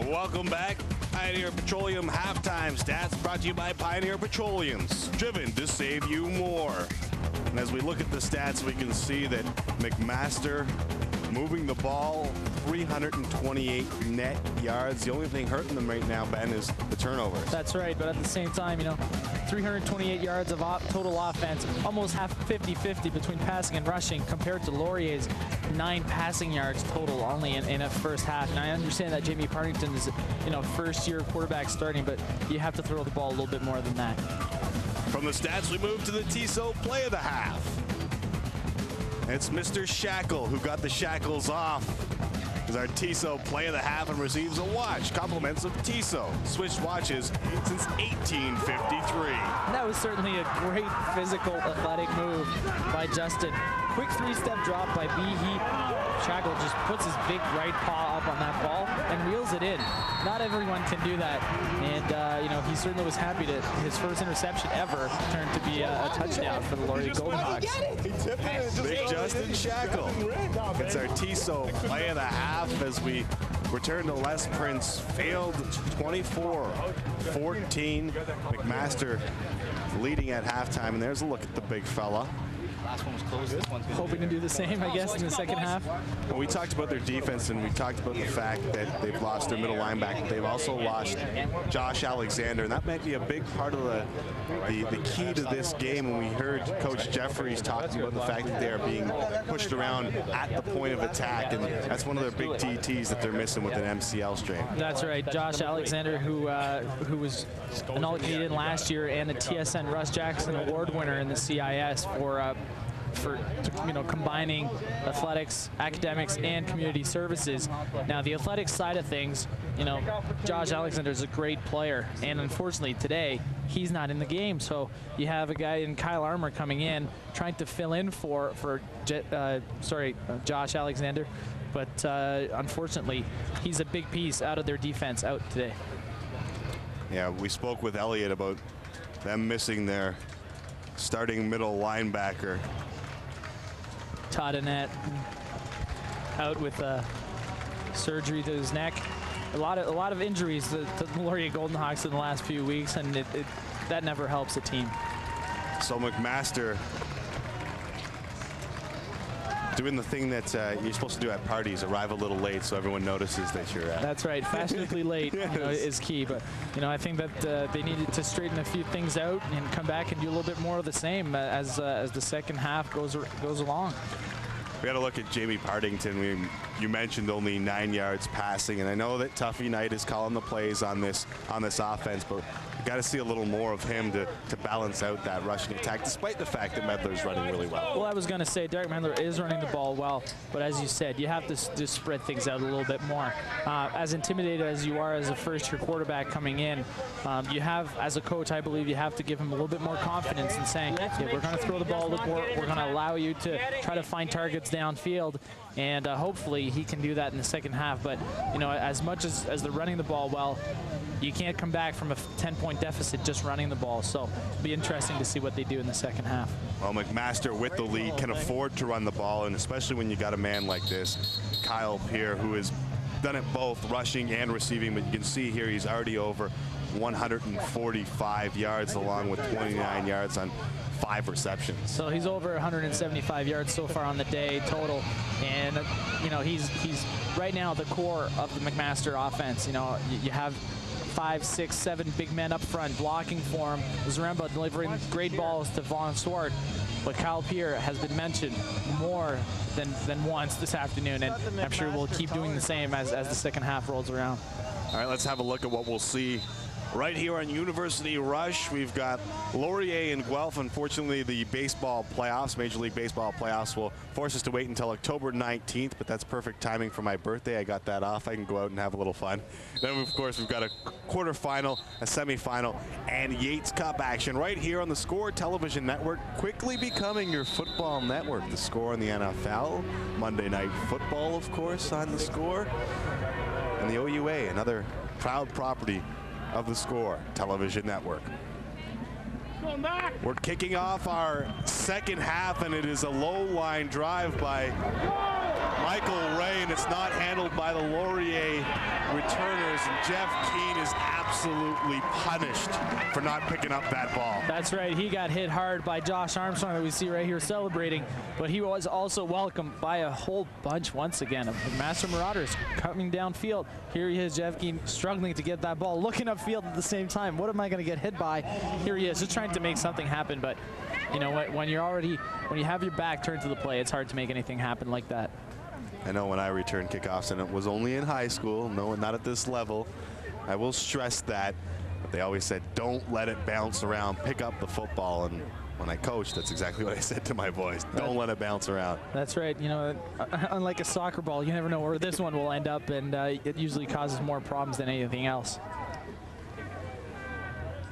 Welcome back. Pioneer Petroleum halftime stats brought to you by Pioneer Petroleums, driven to save you more. And as we look at the stats, we can see that McMaster moving the ball 328 net yards. The only thing hurting them right now, Ben, is the turnovers. That's right, but at the same time, 328 yards of total offense, almost half 50-50 between passing and rushing compared to Laurier's 9 passing yards total only in a first half. And I understand that Jamie Partington is, first-year quarterback starting, but you have to throw the ball a little bit more than that. From the stats, we move to the TISO play of the half. It's Mr. Shackle who got the shackles off. Is our TISO play of the half and receives a watch. Compliments of TISO. Switched watches since 1853. That was certainly a great physical, athletic move by Justin. Quick 3-step drop by Behe. Shackle just puts his big right paw up on that ball and reels it in. Not everyone can do that. And, he certainly was happy that his first interception ever turned to be a touchdown for the Laurier Goldenhawks. Big Justin Shackle. It's our TISO play of the half as we return to Les Prince. Failed 24-14. McMaster leading at halftime. And there's a look at the big fella. Last one was close. This one's hoping to do the same, I guess, in the second half. Well, we talked about their defense, and we talked about the fact that they've lost their middle linebacker. They've also lost Josh Alexander, and that might be a big part of the key to this game. When we heard Coach Jeffries talking about the fact that they are being pushed around at the point of attack, and that's one of their big DTs that they're missing with an MCL strain. That's right. Josh Alexander, who was an All-Canadian last year and a TSN Russ Jackson Award winner in the CIS for combining athletics, academics, and community services. Now, the athletics side of things, Josh Alexander is a great player, and unfortunately today he's not in the game. So you have a guy in Kyle Armour coming in, trying to fill in for Josh Alexander, but unfortunately he's a big piece out of their defense out today. Yeah, we spoke with Elliott about them missing their starting middle linebacker. Todd Annette out with surgery to his neck. A lot of injuries to the Laurier Goldenhawks in the last few weeks, and that never helps a team. So McMaster doing the thing that you're supposed to do at parties, arrive a little late so everyone notices that you're at. That's right. Fashionably late is key. But, I think that they needed to straighten a few things out and come back and do a little bit more of the same as the second half goes along. We got to look at Jamie Partington. You mentioned only 9 yards passing, and I know that Tuffy Knight is calling the plays on this offense, but we got to see a little more of him to balance out that rushing attack, despite the fact that Medler's running really well. Well, I was going to say Derek Medler is running the ball well, but as you said, you have to just spread things out a little bit more. As intimidated as you are as a first-year quarterback coming in, you have, as a coach, I believe you have to give him a little bit more confidence in saying, yeah, we're going to throw the ball a little more, we're going to allow you to try to find targets downfield, and hopefully he can do that in the second half. But as much as they're running the ball well, you can't come back from a 10-point deficit just running the ball. So it'll be interesting to see what they do in the second half. Well, McMaster with the lead can afford to run the ball, and especially when you got a man like this, Kyle Peer, who has done it both rushing and receiving. But you can see here he's already over 145 yards along with 29 yards on 5 receptions. So he's over 175 yards so far on the day total, and he's right now the core of the McMaster offense. You have 5, 6, 7 big men up front blocking for him. Zaremba delivering great balls to Vaughn Swart, but Kyle Peer has been mentioned more than once this afternoon, and I'm sure we'll keep doing the same as the second half rolls around. All right, let's have a look at what we'll see right here on University Rush. We've got Laurier and Guelph. Unfortunately, the baseball playoffs, Major League Baseball playoffs, will force us to wait until October 19th, but that's perfect timing for my birthday. I got that off. I can go out and have a little fun. Then, of course, we've got a quarterfinal, a semifinal, and Yates Cup action right here on the Score Television Network, quickly becoming your football network. The Score on the NFL, Monday Night Football, of course, on the Score, and the OUA, another proud property of the Score Television Network. We're kicking off our second half, and it is a low line drive by Michael Rain it's not handled by the Laurier returners, and Jeff Keane is absolutely punished for not picking up that ball. That's right. He got hit hard by Josh Armstrong that we see right here celebrating, but he was also welcomed by a whole bunch once again of Master Marauders coming downfield. Here he is, Jeff Keane, struggling to get that ball, looking upfield at the same time. What am I going to get hit by? Here he is, just trying to make something happen, but you know what? When you have your back turned to the play, it's hard to make anything happen like that. I know when I returned kickoffs, and it was only in high school, no, not at this level. I will stress that, but they always said, don't let it bounce around, pick up the football. And when I coached, that's exactly what I said to my boys. Don't let it bounce around. That's right. You know, unlike a soccer ball, you never know where this one will end up, and it usually causes more problems than anything else.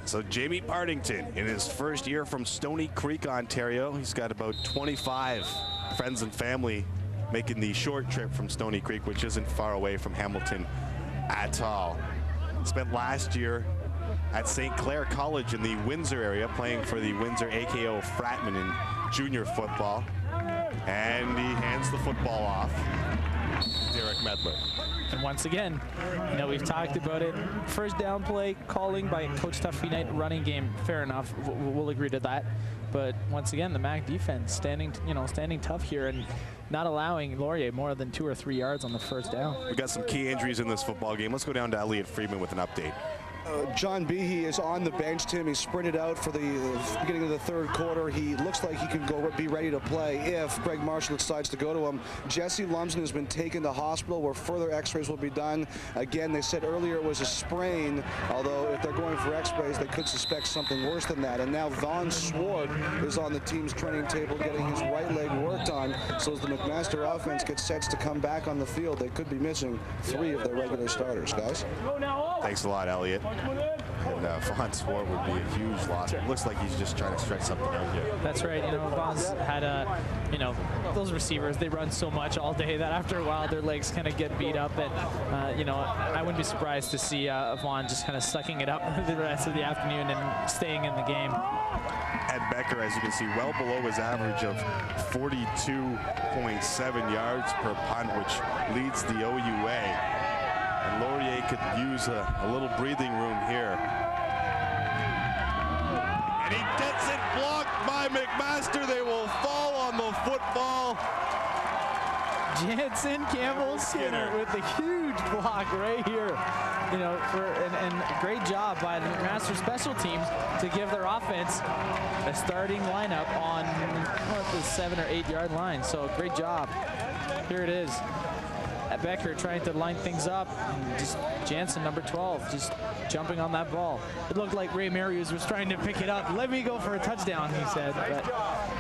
So Jamie Partington, in his first year from Stony Creek, Ontario, he's got about 25 friends and family making the short trip from Stony Creek, which isn't far away from Hamilton at all. Spent last year at St. Clair College in the Windsor area, playing for the Windsor AKO Fratman in junior football. And he hands the football off to Derek Medler. And once again, you know, we've talked about it. First down play calling by Coach Tuffy Knight, running game, fair enough. We'll agree to that. But once again, the MAC defense standing tough here and not allowing Laurier more than 2 or 3 yards on the first down. We got some key injuries in this football game. Let's go down to Elliot Friedman with an update. John Behe is on the bench, Tim. He sprinted out for the beginning of the third quarter. He looks like he can be ready to play if Greg Marshall decides to go to him. Jesse Lumsden has been taken to hospital where further x-rays will be done. Again, they said earlier it was a sprain, although if they're going for x-rays, they could suspect something worse than that. And now Vaughn Swart is on the team's training table getting his right leg worked on. So as the McMaster offense gets sets to come back on the field, they could be missing 3 of their regular starters, guys. Thanks a lot, Elliot. And Vaughn Swart would be a huge loss. It looks like he's just trying to stretch something out here. That's right. You know, Vaughn's had you know, those receivers, they run so much all day that after a while their legs kind of get beat up. And, you know, I wouldn't be surprised to see Vaughn just kind of sucking it up the rest of the afternoon and staying in the game. Ed Becker, as you can see, well below his average of 42.7 yards per punt, which leads the OUA. And Laurier could use a little breathing room here. And he gets it blocked by McMaster. They will fall on the football. Jansen Campbell Skinner with the huge block right here. You know, and great job by the McMaster special teams to give their offense a starting lineup on the 7 or 8 yard line. So great job. Here it is. Becker trying to line things up. And just Jansen, number 12, just jumping on that ball. It looked like Ray Marius was trying to pick it up. Let me go for a touchdown, he said. But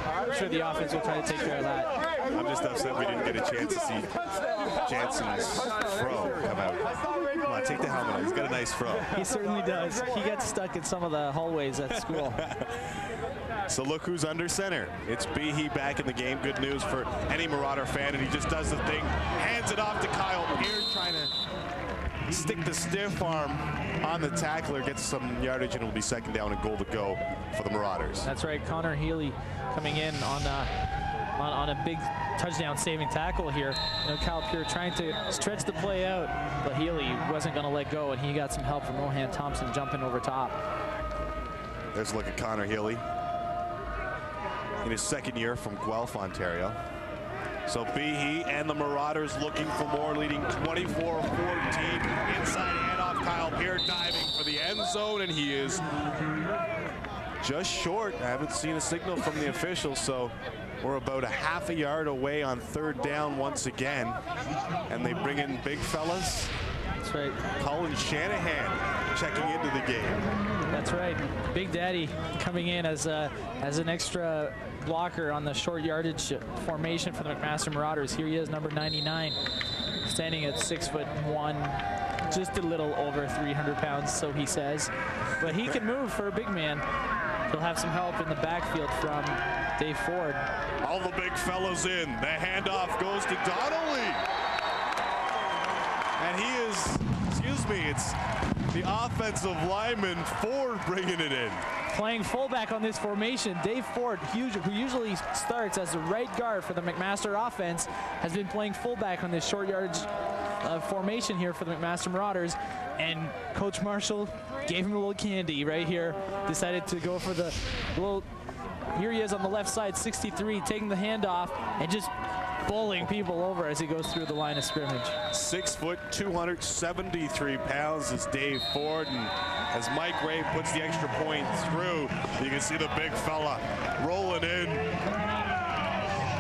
I'm sure the offense will try to take care of that. I'm just upset we didn't get a chance to see Jansen's throw come out. Come on, take the helmet off. He's got a nice throw. He certainly does. He gets stuck in some of the hallways at school. So look who's under center. It's Behe back in the game. Good news for any Marauder fan, and he just does the thing. Hands it off to Kyle Pearce, trying to stick the stiff arm on the tackler, gets some yardage, and it'll be second down and goal to go for the Marauders. That's right. Connor Healy coming in on a big touchdown saving tackle here. You know, Kyle Pearce trying to stretch the play out, but Healy wasn't going to let go, and he got some help from Rohan Thompson jumping over top. There's a look at Connor Healy in his second year from Guelph, Ontario. So Behe and the Marauders looking for more, leading 24-14. Inside handoff, Kyle Pearce diving for the end zone, and he is just short. I haven't seen a signal from the officials, so we're about a half a yard away on third down once again. And they bring in big fellas. That's right. Colin Shanahan checking into the game. That's right. Big Daddy coming in as an extra blocker on the short yardage formation for the McMaster Marauders. Here he is, number 99, standing at 6'1", just a little over 300 pounds, so he says. But he can move for a big man. He'll have some help in the backfield from Dave Ford. All the big fellows in. The handoff goes to Donnelly. And he is excuse me, it's the offensive lineman Ford bringing it in. Playing fullback on this formation, Dave Ford, who usually starts as the right guard for the McMaster offense, has been playing fullback on this short yardage formation here for the McMaster Marauders. And Coach Marshall gave him a little candy right here. Decided to go for the little, here he is on the left side, 63, taking the handoff and just bowling people over as he goes through the line of scrimmage. 6 foot, 273 pounds is Dave Ford, and as Mike Ray puts the extra point through, you can see the big fella rolling in.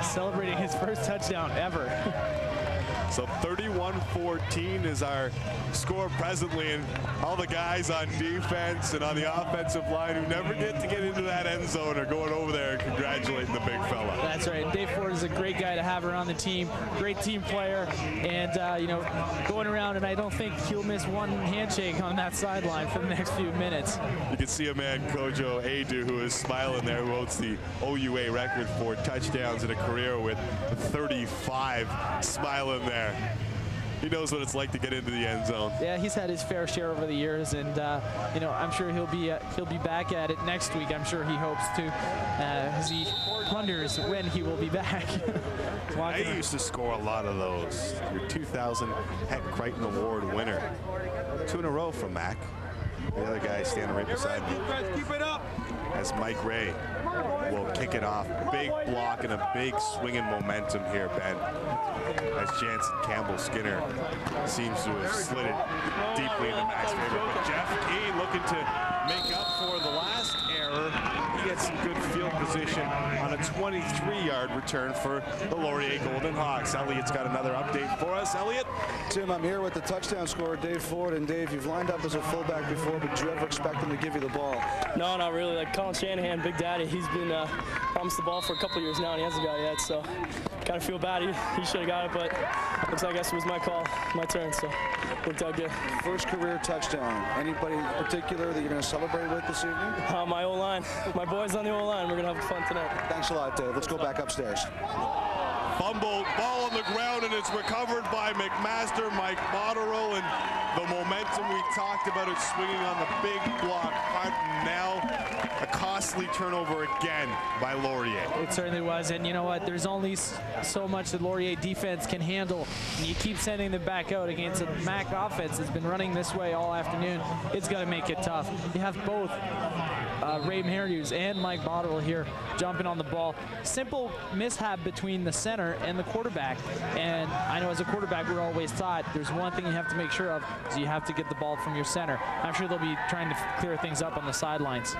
Celebrating his first touchdown ever. So 31-14 is our score presently, and all the guys on defense and on the offensive line who never get to get into that end zone are going over there and congratulating the big fella. That's right. Dave Ford is a great guy to have around the team, great team player, and you know, going around, and I don't think he'll miss one handshake on that sideline for the next few minutes. You can see a man, Kojo Adu, who is smiling there, who holds the OUA record for touchdowns in a career with 35, smiling there. He knows what it's like to get into the end zone. Yeah, he's had his fair share over the years, and you know, I'm sure he'll be back at it next week. I'm sure he hopes to, as he wonders when he will be back. I used to score a lot of those. Your 2000 Heck Crichton Award winner. 2 in a row from Mac. The other guy standing right beside me. Keep it up. As Mike Ray will kick it off. Big block and a big swinging momentum here, Ben. As Jansen Campbell-Skinner seems to have slid it deeply into Mac's favor. But Jeff Key looking to make up for the last error. He gets some good field position on a 23-yard return for the Laurier Golden Hawks. Elliot's got another update for us. Elliot? Tim, I'm here with the touchdown scorer, Dave Ford. And Dave, you've lined up as a fullback before, but do you ever expect him to give you the ball? No, not really. Like Colin Shanahan, Big Daddy, he's been promised the ball for a couple years now, and he hasn't got it yet. So kind of feel bad. He should have got it, but looks like I guess it was my call, my turn. So worked out good. First career touchdown. Anybody in particular that you're going to celebrate with this evening? My O-line. My boys on the O-line. We're going to have fun tonight. Thanks a lot, Dave. Let's go back upstairs. Fumble, ball on the ground, and it's recovered by McMaster, Mike Botterill, and the momentum we talked about it swinging on the big block punt. Now a costly turnover again by Laurier. It certainly was, and you know what? There's only so much the Laurier defense can handle. And you keep sending them back out against a Mac offense that's been running this way all afternoon. It's going to make it tough. You have both Ray Marius and Mike Botterill here jumping on the ball. Simple mishap between the center and the quarterback. And I know as a quarterback, we're always taught there's one thing you have to make sure of is you have to get the ball from your center. I'm sure they'll be trying to clear things up on the sidelines.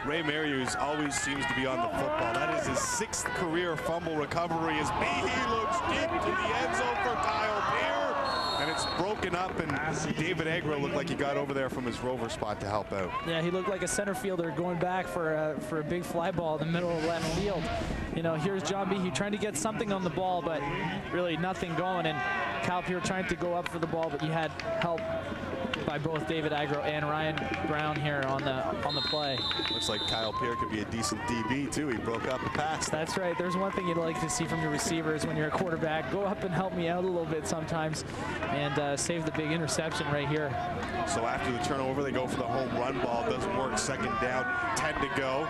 Ray Marius always seems to be on the football. That is his 6th career fumble recovery as Behe looks deep to the end zone for Kyle Peer. And it's broken up, and David Agro looked like he got over there from his rover spot to help out. Yeah, he looked like a center fielder going back for a big fly ball in the middle of left field. You know, here's John Behe trying to get something on the ball, but really nothing going. And Kyle Peer trying to go up for the ball, but you had help by both David Agro and Ryan Brown here on the play. Looks like Kyle Peer could be a decent DB too. He broke up the pass. That's right. There's one thing you'd like to see from your receivers when you're a quarterback. Go up and help me out a little bit sometimes and save the big interception right here. So after the turnover, they go for the home run ball. Doesn't work. 2nd down, 10 to go.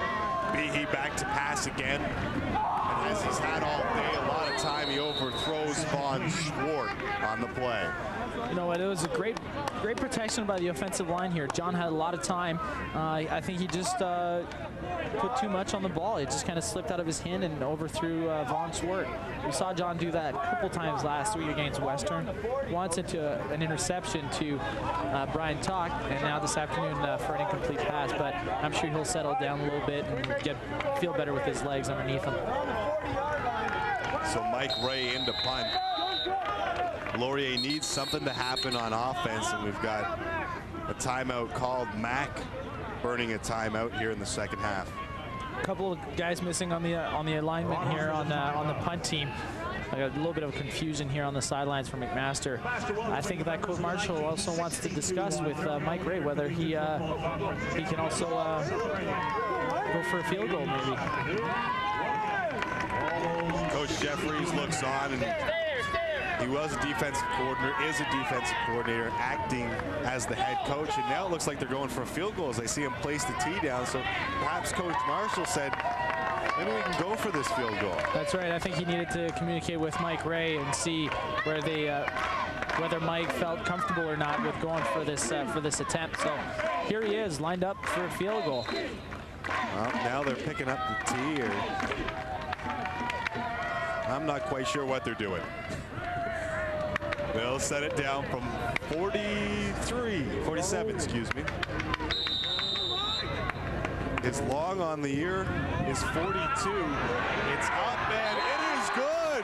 Behe back to pass again. And as he's had all day, a lot of time, he overthrows Vaughn Schwartz on the play. You know what? It was a great protection by the offensive line here. John had a lot of time. I think he just put too much on the ball. It just kind of slipped out of his hand and overthrew Vaughn Schwartz. We saw John do that a couple times last week against Western. Once into an interception to Brian Talk, and now this afternoon for an incomplete pass. But I'm sure he'll settle down a little bit and feel better with his legs underneath him. So Mike Ray into punt. Laurier needs something to happen on offense, and we've got a timeout called. Mac burning a timeout here in the 2nd half. A couple of guys missing on the alignment here on the punt team. I got a little bit of confusion here on the sidelines for McMaster. I think that Coach Marshall also wants to discuss with Mike Ray whether he can also go for a field goal maybe. Coach Jeffries looks on and He was a defensive coordinator, is a defensive coordinator, acting as the head coach, and now it looks like they're going for a field goal as they see him place the tee down. So perhaps Coach Marshall said, maybe we can go for this field goal. That's right. I think he needed to communicate with Mike Ray and see where they, whether Mike felt comfortable or not with going for this attempt. So here he is, lined up for a field goal. Well, now they're picking up the tee, or I'm not quite sure what they're doing. They'll set it down from 47, excuse me. His long on the year is 42. It's up, and it is good.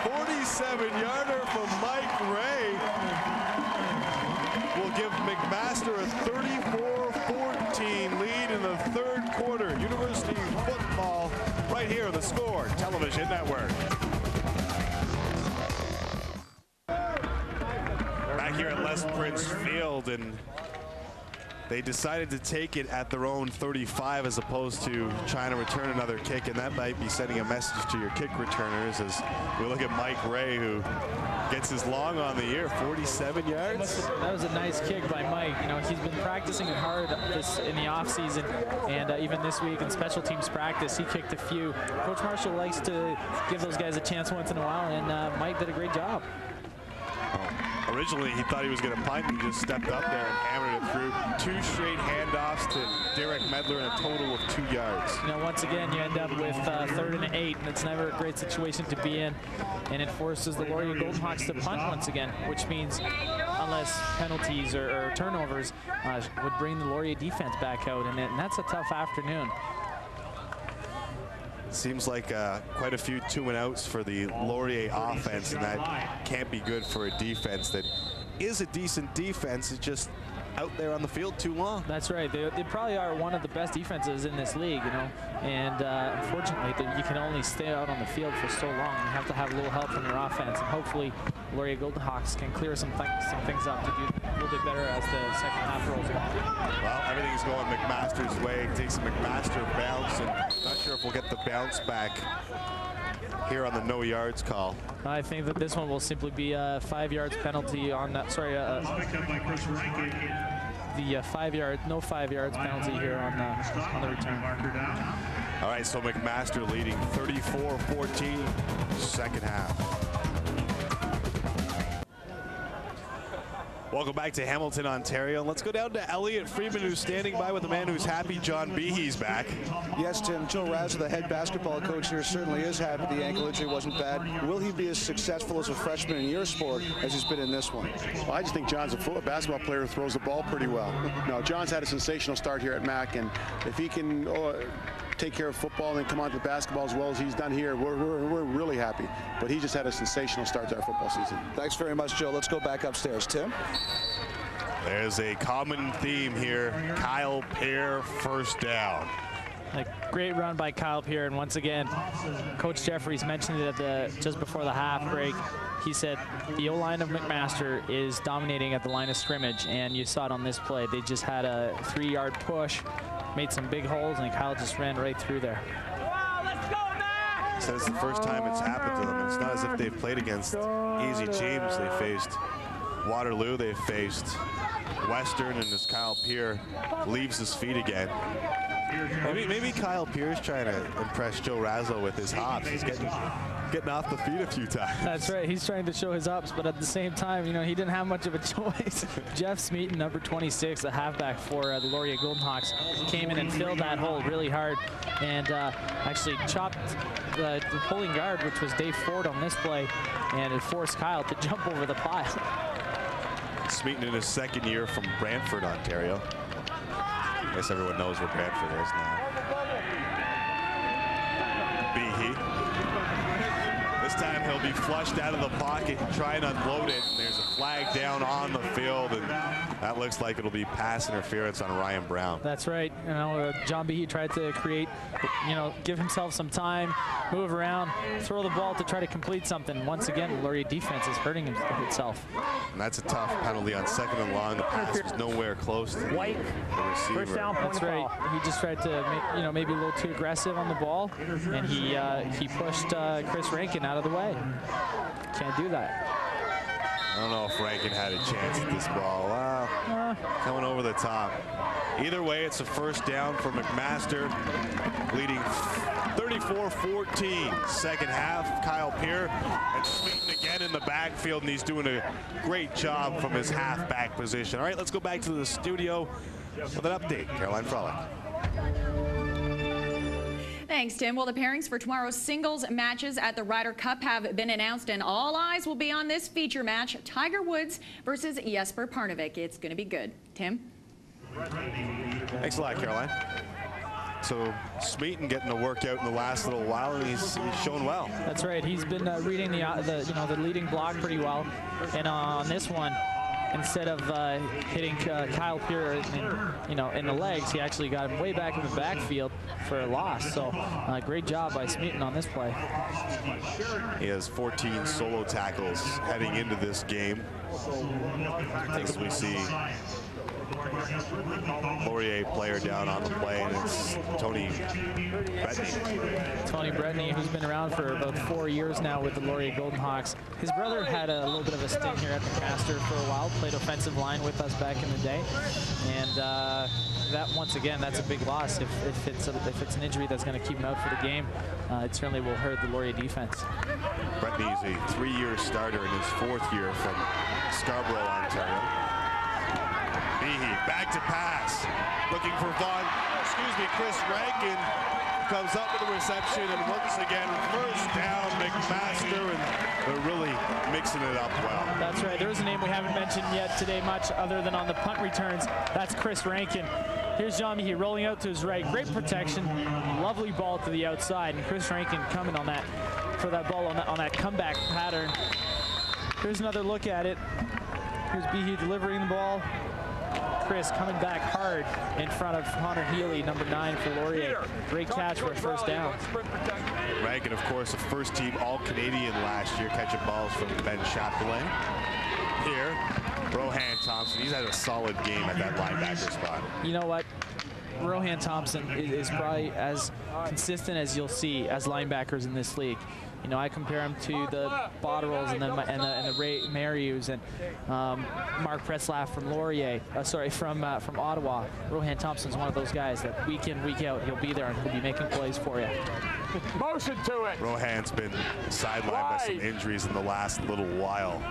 47-yarder from Mike Ray will give McMaster a 34-14 lead in the third quarter. University football right here on the Score Television Network. Back here at Les Prince Field, and they decided to take it at their own 35 as opposed to trying to return another kick, and that might be sending a message to your kick returners as we look at Mike Ray, who gets his long on the year, 47 yards. That was a nice kick by Mike. You know, he's been practicing it hard in the offseason, and even this week in special teams practice, he kicked a few. Coach Marshall likes to give those guys a chance once in a while, and Mike did a great job. Originally, he thought he was going to punt, and he just stepped up there and hammered it through. 2 straight handoffs to Derek Medler in a total of 2 yards. You know, once again, you end up with 3rd and 8, and it's never a great situation to be in. And it forces the Laurier Golden Hawks to punt once again, which means unless penalties or turnovers would bring the Laurier defense back out, and that's a tough afternoon. Seems like quite a few 2-and-outs for the Laurier offense, and that can't be good for a defense that is a decent defense. It's just out there on the field too long. That's right. They probably are one of the best defenses in this league, you know. And unfortunately, you can only stay out on the field for so long. You have to have a little help from your offense, and hopefully, Laurier Golden Hawks can clear some things up to do a little bit better as the second half rolls on. Well, everything's going McMaster's way. It takes a McMaster bounce, and not sure if we'll get the bounce back here on the no yards call. I think that this one will simply be a 5 yards penalty on that. Sorry, the 5 yard, no 5 yards penalty here on the return. All right, so McMaster leading 34-14, second half. Welcome back to Hamilton, Ontario. Let's go down to Elliot Freeman, who's standing by with a man who's happy John Behe's back. Yes, Tim. Joe Razza, the head basketball coach here, certainly is happy the ankle injury wasn't bad. Will he be as successful as a freshman in your sport as he's been in this one? Well, I just think John's a basketball player who throws the ball pretty well. No, John's had a sensational start here at Mac, and if he can take care of football and then come on to basketball as well as he's done here, we're really happy. But he just had a sensational start to our football season. Thanks very much, Joe. Let's go back upstairs. Tim? There's a common theme here. Kyle Pear, first down. A great run by Kyle Pear, and once again, Coach Jeffries mentioned it just before the half break. He said the O-line of McMaster is dominating at the line of scrimmage, and you saw it on this play. They just had a 3-yard push, made some big holes, and Kyle just ran right through there. So it's the first time it's happened to them. It's not as if they've played against easy teams. They faced Waterloo, they faced Western, and as Kyle Pear leaves his feet again. Maybe Kyle Pear's trying to impress Joe Razzo with his hops. He's getting off the feet a few times. That's right. He's trying to show his ups, but at the same time, you know, he didn't have much of a choice. Jeff Smeaton, number 26, the halfback for the Laurier Golden Hawks, came in and filled that hole really hard and actually chopped the pulling guard, which was Dave Ford on this play, and it forced Kyle to jump over the pile. Smeaton in his second year from Brantford, Ontario. I guess everyone knows where Brantford is now. Behe. This time he'll be flushed out of the pocket and try and unload it. And there's a flag down on the field, and that looks like it'll be pass interference on Ryan Brown. That's right. You know, John Behe tried to create, you know, give himself some time, move around, throw the ball to try to complete something. Once again, Laurier defense is hurting itself. And that's a tough penalty on 2nd and long. The pass was nowhere close to the receiver. First down, point That's right. He just tried to, maybe a little too aggressive on the ball, and he pushed Chris Rankin out of the way. Can't do that. I don't know if Rankin had a chance at this ball. Wow. Coming over the top. Either way, it's a first down for McMaster, leading 34-14. Second half, Kyle Peer and Smeaton again in the backfield, and he's doing a great job from his halfback position. All right, let's go back to the studio with an update. Caroline Frolic. Thanks, Tim. Well, the pairings for tomorrow's singles matches at the Ryder Cup have been announced, and all eyes will be on this feature match, Tiger Woods versus Jesper Parnevik. It's going to be good. Tim? Thanks a lot, Caroline. So Smeaton getting a workout in the last little while, and he's shown well. That's right. He's been reading the leading block pretty well, and on this one, instead of hitting Kyle Peer in the legs, he actually got him way back in the backfield for a loss. So great job by Smeaton on this play. He has 14 solo tackles heading into this game. As we see Laurier player down on the play, and it's Tony Bretney. Tony Bretney, who's been around for about 4 years now with the Laurier Golden Hawks. His brother had a little bit of a stint here at McMaster for a while, played offensive line with us back in the day, and that once again, that's a big loss. If it's an injury that's going to keep him out for the game, it certainly will hurt the Laurier defense. Bretney is a 3-year starter in his 4th year from Scarborough, Ontario. Behe back to pass, looking for Chris Rankin comes up with a reception, and once again, first down, McMaster, and they're really mixing it up well. That's right. There's a name we haven't mentioned yet today much other than on the punt returns. That's Chris Rankin. Here's John Behe rolling out to his right. Great protection. Lovely ball to the outside, and Chris Rankin coming on that for that ball on that comeback pattern. Here's another look at it. Here's Behe delivering the ball. Chris coming back hard in front of Connor Healy, number 9 for Laurier. Great catch for a first down. Rankin, of course, a first-team All-Canadian last year, catching balls from Ben Chapdelaine. Here, Rohan Thompson, he's had a solid game at that linebacker spot. You know what? Rohan Thompson is probably as consistent as you'll see as linebackers in this league. You know, I compare him to the Botterells and the Ray Marius and Mark Pretzlaff from Laurier. From Ottawa. Rohan Thompson's one of those guys that week in, week out, he'll be there and he'll be making plays for you. Motion to it. Rohan's been sidelined by some injuries in the last little while.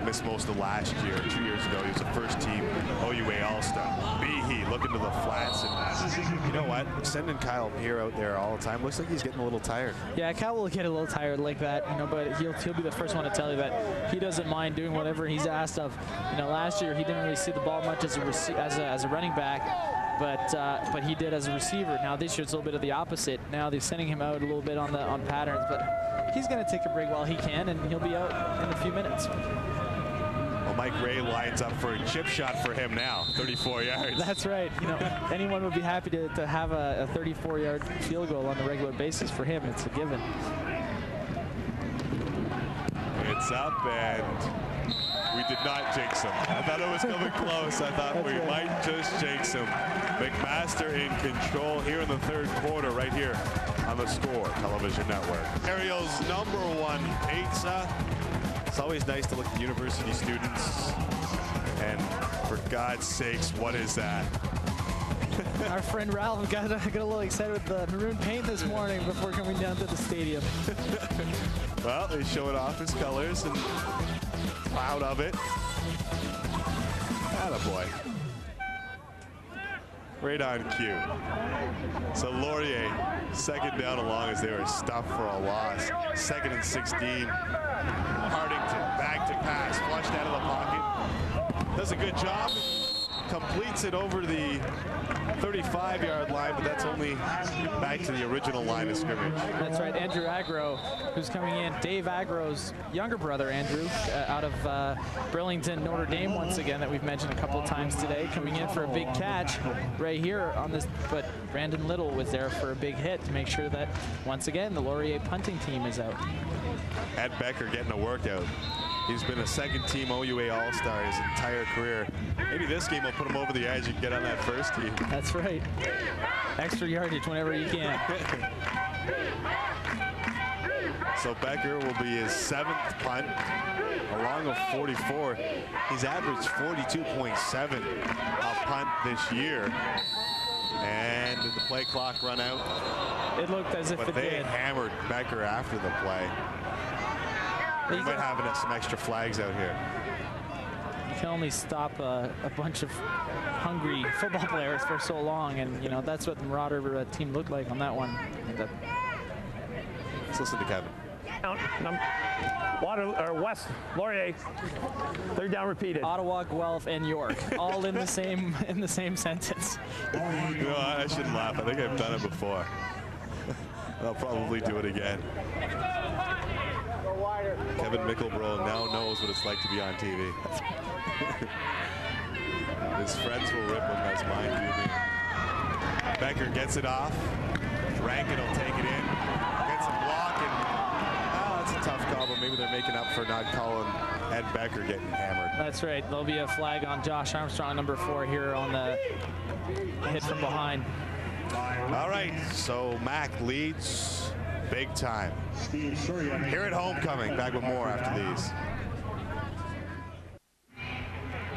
Missed most of last year. 2 years ago, he was a first-team OUA All-Star. Behe looking to the flats, and you know what? Sending Kyle Peer out there all the time looks like he's getting a little tired. Yeah, Kyle will get a little tired like that, you know, but he'll be the first one to tell you that he doesn't mind doing whatever he's asked of. You know, last year he didn't really see the ball much as a running back, but he did as a receiver. Now this year it's a little bit of the opposite. Now they're sending him out a little bit on patterns, but he's going to take a break while he can, and he'll be out in a few minutes. Well, Mike Ray lines up for a chip shot for him now, 34 yards. That's right. You know, anyone would be happy to have a 34-yard field goal on a regular basis. For him, it's a given. It's up, and we did not jinx him. I thought it was coming close. I thought we might just jinx him. McMaster in control here in the 3rd quarter, right here on the Score Television Network. Ariel's #1 pizza. It's always nice to look at university students, and for God's sakes, what is that? Our friend Ralph got a little excited with the maroon paint this morning before coming down to the stadium. Well, he's showing off his colors and proud of it. Attaboy. Right on cue. So Laurier, 2nd down and long as they were stuffed for a loss. 2nd and 16. Hardington back to pass, flushed out of the pocket. Does a good job. Completes it over the 35-yard line, but that's only back to the original line of scrimmage. That's right. Andrew Agro, who's coming in. Dave Agro's younger brother, Andrew, out of Burlington, Notre Dame, once again, that we've mentioned a couple of times today, coming in for a big catch right here on this. But Brandon Little was there for a big hit to make sure that, once again, the Laurier punting team is out. Ed Becker getting a workout. He's been a 2nd-team OUA All-Star his entire career. Maybe this game will put him over the edge and get on that first team. That's right. Extra yardage whenever you can. So Becker will be his 7th punt, along with 44. He's averaged 42.7 a punt this year. And did the play clock run out? It looked as if but it they did. hammered Becker after the play. We might have some extra flags out here. You can only stop a bunch of hungry football players for so long, and you know that's what the Marauder team looked like on that one. Let's listen to Kevin. West, Laurier, 3rd down repeated. Ottawa, Guelph, and York, all in the same sentence. You know, I shouldn't laugh. I think I've done it before. I'll probably do it again. Kevin Mickleborough now knows what it's like to be on TV. His friends will rip him as mine do me. Becker gets it off. Rankin will take it in. Gets a block, and that's a tough call, but maybe they're making up for not calling Ed Becker getting hammered. That's right. There'll be a flag on Josh Armstrong, number 4, here on the hit from behind. All right, so Mac leads big time. Here at homecoming, back with more after these.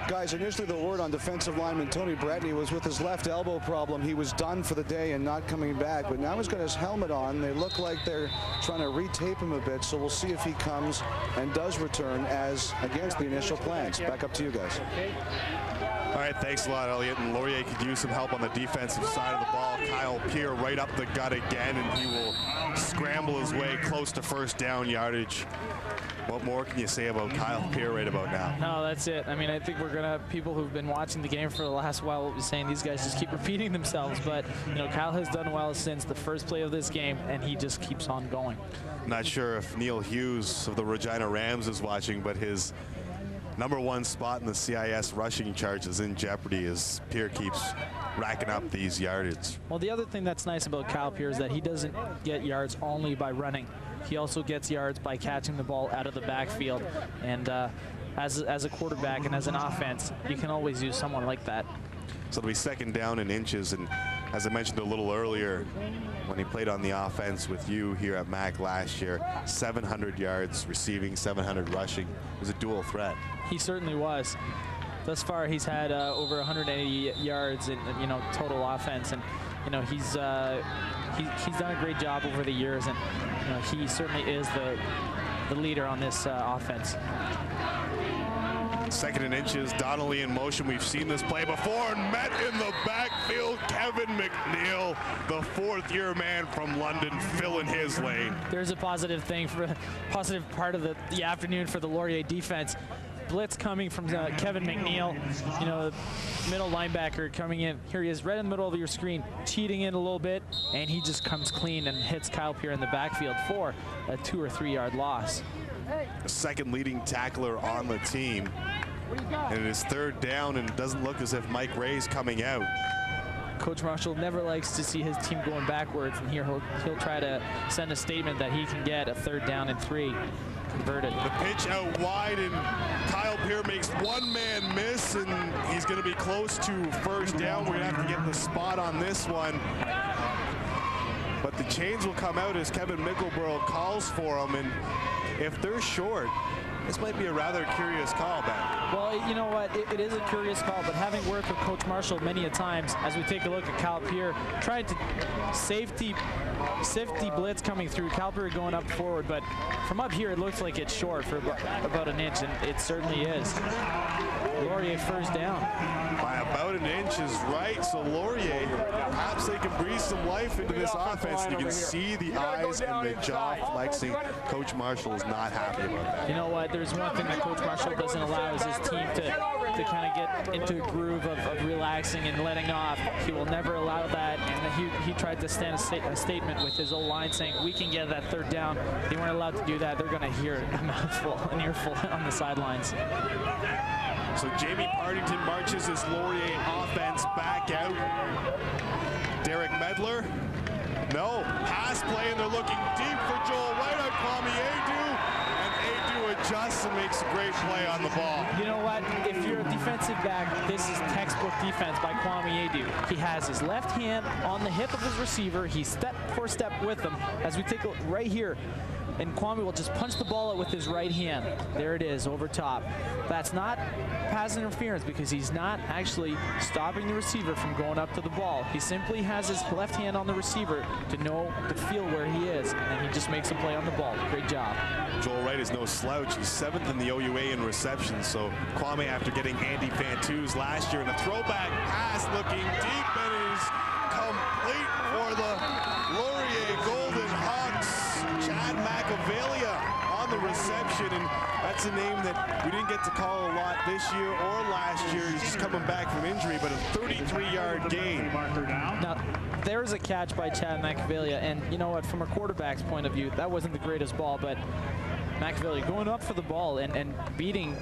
Guys, initially the word on defensive lineman Tony Bretney was with his left elbow problem. He was done for the day and not coming back, but now he's got his helmet on. They look like they're trying to retape him a bit, so we'll see if he comes and does return as against the initial plans. Back up to you guys. All right, thanks a lot, Elliot. And Laurier could use some help on the defensive side of the ball. Kyle Peer right up the gut again, and he will scramble his way close to 1st down yardage. What more can you say about Kyle Peer right about now? No, that's it. I mean, I think we're gonna have people who've been watching the game for the last while will be saying these guys just keep repeating themselves. But you know, Kyle has done well since the first play of this game, and he just keeps on going. Not sure if Neil Hughes of the Regina Rams is watching, but his #1 spot in the CIS rushing charts is in jeopardy as Peer keeps racking up these yardage. Well, the other thing that's nice about Kyle Peer is that he doesn't get yards only by running. He also gets yards by catching the ball out of the backfield. And as a quarterback and as an offense, you can always use someone like that. So it'll be 2nd down and inches. And as I mentioned a little earlier, when he played on the offense with you here at MAC last year, 700 yards receiving, 700 rushing. It was a dual threat. He certainly was. Thus far, he's had over 180 yards in total offense, and you know he's done a great job over the years, and you know, he certainly is the leader on this offense. 2nd and inches, Donnelly in motion. We've seen this play before, and met in the backfield. Kevin McNeil, the 4th-year man from London, filling his lane. There's a positive part of the afternoon for the Laurier defense. Blitz coming from Kevin McNeil, you know, middle linebacker coming in. Here he is right in the middle of your screen, cheating in a little bit, and he just comes clean and hits Kyle Peer in the backfield for a 2 or 3 yard loss. The 2nd leading tackler on the team. And it is 3rd down, and it doesn't look as if Mike Ray's coming out. Coach Marshall never likes to see his team going backwards, and here he'll try to send a statement that he can get a 3rd down and 3 converted. The pitch out wide, and Kyle Peer makes one man miss, and he's going to be close to 1st down. We're going to have to get the spot on this one. But the chains will come out as Kevin Mickleborough calls for them, and if they're short, this might be a rather curious call back. Well, you know what? It is a curious call, but having worked with Coach Marshall many a times, as we take a look at Kyle Peer, trying to safety blitz coming through, Kyle Peer going up forward, but from up here it looks like it's short for about an inch, and it certainly is. Laurier 1st down. By about an inch is right, so Laurier, perhaps they can breathe some life into this offense. You can see the eyes and the jaw flexing. Coach Marshall is not happy about that. You know what? There's one thing that Coach Marshall doesn't allow is his team to kind of get into a groove of relaxing and letting off. He will never allow that, and he tried to stand a statement with his O-line saying, we can get that 3rd down. They weren't allowed to do that. They're going to hear an earful on the sidelines. So Jamie Partington marches his Laurier offense back out. Derek Medler, no, pass play, and they're looking deep for Joel White on Kwame Adu, and Adu adjusts and makes a great play on the ball. You know what? If you're a defensive back, this is textbook defense by Kwame Adu. He has his left hand on the hip of his receiver. He's step for step with him. As we take a look right here, and Kwame will just punch the ball out with his right hand. There it is, over top. That's not pass interference because he's not actually stopping the receiver from going up to the ball. He simply has his left hand on the receiver to feel where he is, and he just makes a play on the ball. Great job. Joel Wright is no slouch. He's 7th in the OUA in receptions. So Kwame, after getting Andy Fantus last year in a throwback pass, looking deep, and it is complete for the Laurier Golden Hawks. Chad McAvalia on the reception, and that's a name that we didn't get to call a lot this year or last year. He's just coming back from injury, but a 33-yard gain. Now, there's a catch by Chad McAvalia, and you know what, from a quarterback's point of view, that wasn't the greatest ball, but McAvalia going up for the ball and beating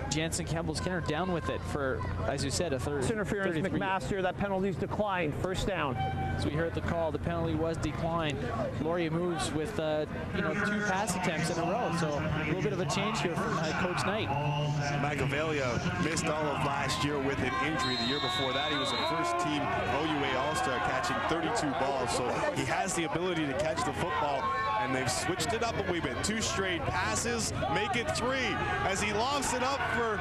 Jansen Campbell-Skinner down with it for, as you said, a third. Interference, McMaster. That penalty's declined. First down. As we heard the call, the penalty was declined. Laurier moves with 2 pass attempts in a row, so a little bit of a change here from Coach Knight. McAvalia missed all of last year with an injury. The year before that, he was a first-team OUA All-Star, catching 32 balls, so he has the ability to catch the football, and they've switched it up a wee bit. 2 straight passes, make it 3, as he lofts it up for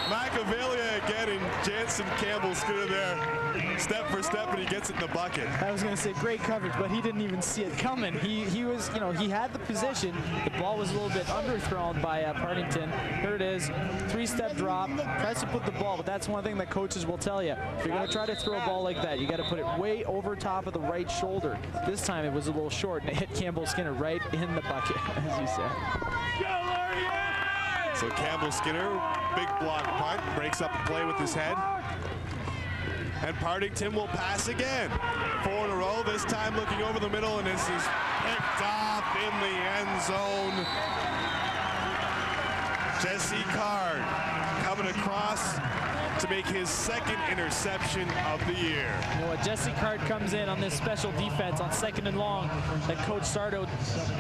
McAvalia again, and Jansen Campbell-Skinner there, step for step, and he gets it in the bucket. I was going to say great coverage, but he didn't even see it coming. He was, he had the position. The ball was a little bit underthrown by Partington. Here it is, 3-step drop, tries to put the ball, but that's one thing that coaches will tell you. If you're going to try to throw a ball like that, you got to put it way over top of the right shoulder. This time it was a little short, and it hit Campbell-Skinner right in the bucket, as you said. So Campbell-Skinner, big block punt, breaks up the play with his head. And Partington will pass again. 4 in a row, this time looking over the middle, and this is picked off in the end zone. Jesse Card coming across to make his 2nd interception of the year. You know what, Jesse Card comes in on this special defense on 2nd and long that Coach Sardo,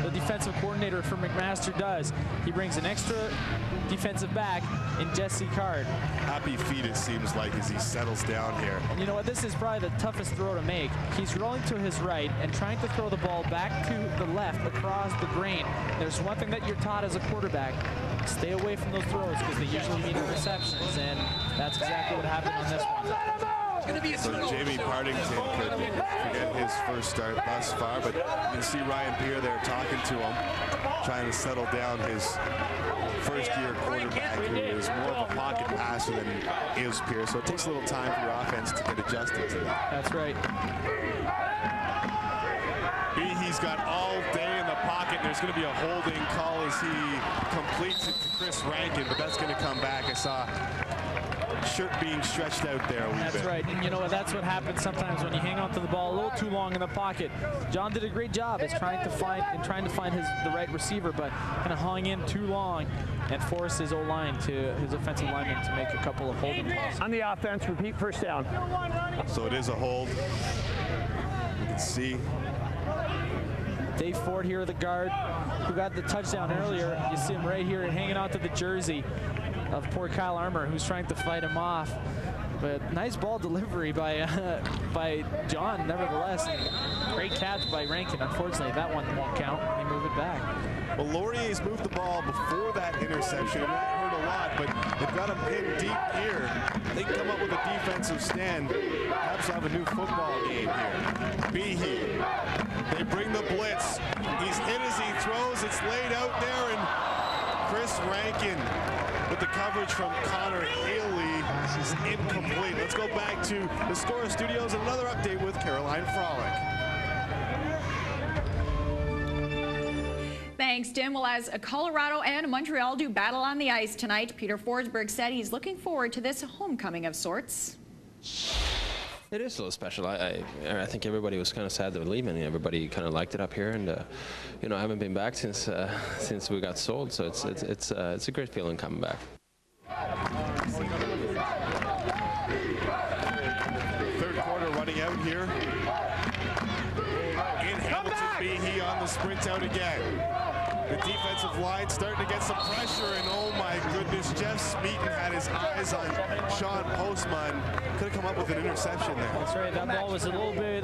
the defensive coordinator for McMaster, does. He brings an extra defensive back in Jesse Card. Happy feet, it seems like, as he settles down here. And you know what, this is probably the toughest throw to make. He's rolling to his right and trying to throw the ball back to the left across the grain. There's one thing that you're taught as a quarterback: stay away from those throws because they usually mean interceptions, and that's exactly what happened on this one. So Jamie Partington could forget his first start thus far, but you can see Ryan Pierre there talking to him, trying to settle down his first-year quarterback, who is more of a pocket passer than he is Pierre. So it takes a little time for your offense to get adjusted to that. That's right. He's got all day in the pocket. There's going to be a holding call as he completes it to Chris Rankin, but that's going to come back. I saw shirt being stretched out there a wee bit. That's right, and you know what, that's what happens sometimes when you hang on to the ball a little too long in the pocket. John did a great job as trying to find the right receiver, but kind of hung in too long and forced his his offensive lineman to make a couple of holding calls. On the offense, repeat first down. So it is a hold. You can see Dave Ford here, the guard, who got the touchdown earlier. You see him right here hanging on to the jersey of poor Kyle Armour, who's trying to fight him off. But nice ball delivery by John, nevertheless. Great catch by Rankin. Unfortunately, that one won't count. They move it back. Well, Laurier's moved the ball before that interception, and that hurt a lot, but they've got him pinned deep here. They can come up with a defensive stand. Perhaps have a new football game here. Behe, they bring the blitz. He's hit as he throws. It's laid out there, and Chris Rankin with the coverage from Connor Haley is incomplete. Let's go back to the Score Studios and another update with Caroline Frolick. Thanks, Tim. Well, as Colorado and Montreal do battle on the ice tonight, Peter Forsberg said he's looking forward to this homecoming of sorts. It is a little special. I think everybody was kind of sad they were leaving. Everybody kind of liked it up here, and I haven't been back since we got sold. So it's a great feeling coming back. Third quarter running out here. In Hamilton, Behe on the sprint out again. The defense defensive line starting to get some pressure, and oh my goodness, Jeff Smeaton had his eyes on Sean Postman. Could have come up with an interception there. That's right. That ball was a little bit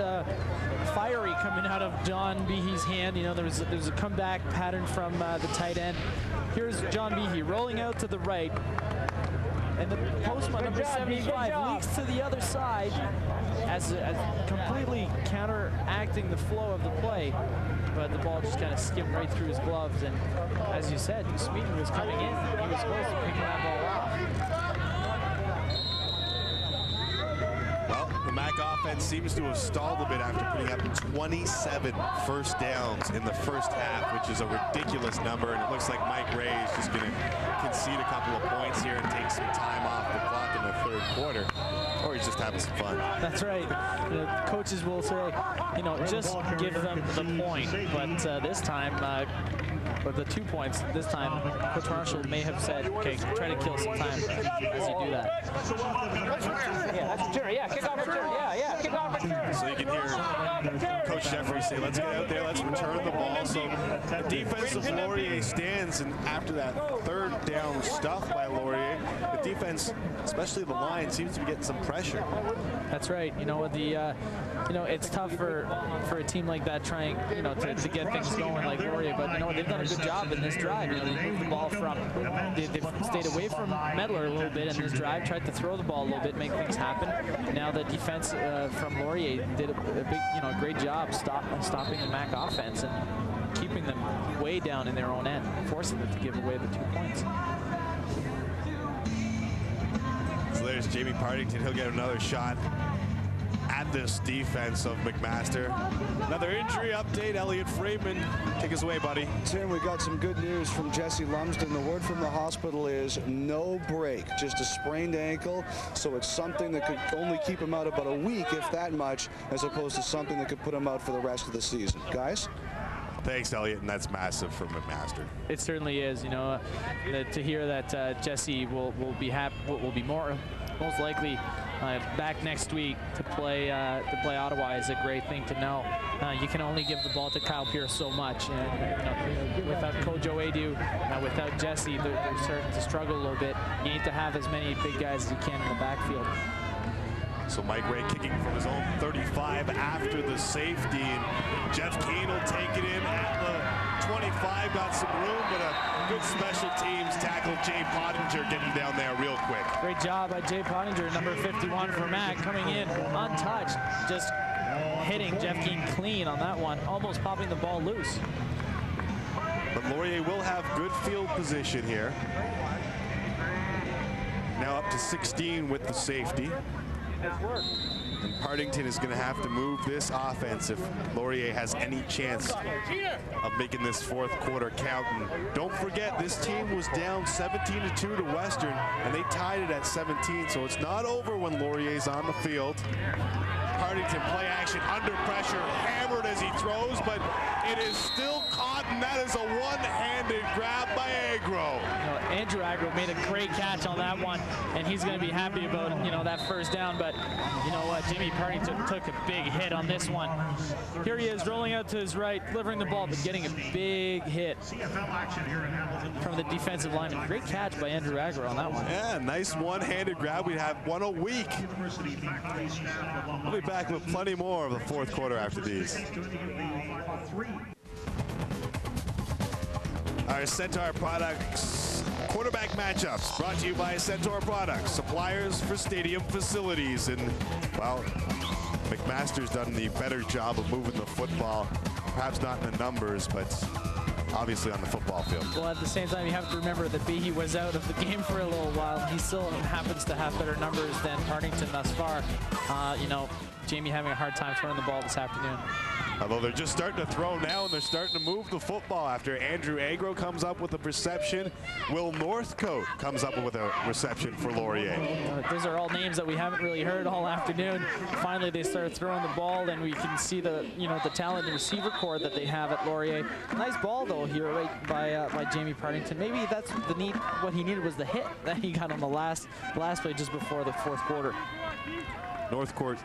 fiery coming out of John Behe's hand. You know, there was a comeback pattern from the tight end. Here's John Behe rolling out to the right. And the postman, number 75, leaks to the other side as completely counteracting the flow of the play. But the ball just kind of skimmed right through his gloves. And as you said, Smeaton was coming in. He was supposed to pick that ball off. Well, the MAC offense seems to have stalled a bit after putting up 27 first downs in the first half, which is a ridiculous number. And it looks like Mike Ray is just going to concede a couple of points here and take some time off the clock in the third quarter. Or he's just having some fun. That's right. The coaches will say, you know, just give them the point. But this time, or the 2 points, this time, Coach Marshall may have said, okay, try to kill some time as you do that. Yeah, that's a return. Yeah, kick off return. Yeah, kick off return. So you can hear Coach Jeffrey say, let's get out there, let's return the ball. So the defense of Laurier stands, and after that third down stuff by Laurier, the defense, especially the line, seems to be getting some pressure. That's right. You know, it's tough for a team like that trying, you know, to get things going like Laurier, but you know, they've done a good job in this drive. You know, they moved the ball from, they've stayed away from Medler a little bit in this drive, tried to throw the ball a little bit, make things happen. Now the defense from Laurier did a big, you know, great job stopping the MAC offense and keeping them way down in their own end, forcing them to give away the 2 points. So there's Jamie Partington. He'll get another shot at this defense of McMaster. Another injury update. Elliot Freeman, take us away, buddy. Tim, we got some good news from Jesse Lumsden. The word from the hospital is no break, just a sprained ankle. So it's something that could only keep him out about a week, if that much, as opposed to something that could put him out for the rest of the season. Guys? Thanks, Elliot, and that's massive for McMaster. It certainly is. You know, to hear that Jesse will be most likely back next week to play Ottawa is a great thing to know. You can only give the ball to Kyle Pierce so much, and you know, without Kojo Adu, without Jesse, they're starting to struggle a little bit. You need to have as many big guys as you can in the backfield. So Mike Ray kicking from his own 35 after the safety, and Jeff Kane will take it in at the 25, got some room, but a good special teams tackle. Jay Pottinger getting down there real quick. Great job by Jay Pottinger, number 51 for MAC, coming in untouched, just hitting Jeff Kane clean on that one, almost popping the ball loose. But Laurier will have good field position here. Now up to 16 with the safety. And Partington is going to have to move this offense if Laurier has any chance of making this fourth quarter count. And don't forget, this team was down 17-2 to Western, and they tied it at 17, so it's not over when Laurier's on the field. Partington play action under pressure, hammered as he throws, but it is still caught, and that is a one-handed grab by Agro. You know, Andrew Agro made a great catch on that one, and he's going to be happy about, you know, that first down. But you know what, Jimmy Partington took a big hit on this one. Here he is rolling out to his right, delivering the ball, but getting a big hit from the defensive lineman. Great catch by Andrew Agro on that one. Yeah, nice one-handed grab. We'd have one a week. We'll be back with plenty more of the fourth quarter after these. Our Centaur Products quarterback matchups brought to you by Centaur Products, suppliers for stadium facilities. And, well, McMaster's done the better job of moving the football, perhaps not in the numbers, but obviously on the football field. Well, at the same time, you have to remember that Behe was out of the game for a little while. He still happens to have better numbers than Partington thus far. You know, Jamie having a hard time throwing the ball this afternoon. Although they're just starting to throw now, and they're starting to move the football after Andrew Agro comes up with a reception. Will Northcote comes up with a reception for Laurier. Those are all names that we haven't really heard all afternoon. Finally, they started throwing the ball, and we can see the, you know, the talented receiver core that they have at Laurier. Nice ball though here, right by Jamie Partington. Maybe that's the need. What he needed was the hit that he got on the last play just before the fourth quarter. Northcote,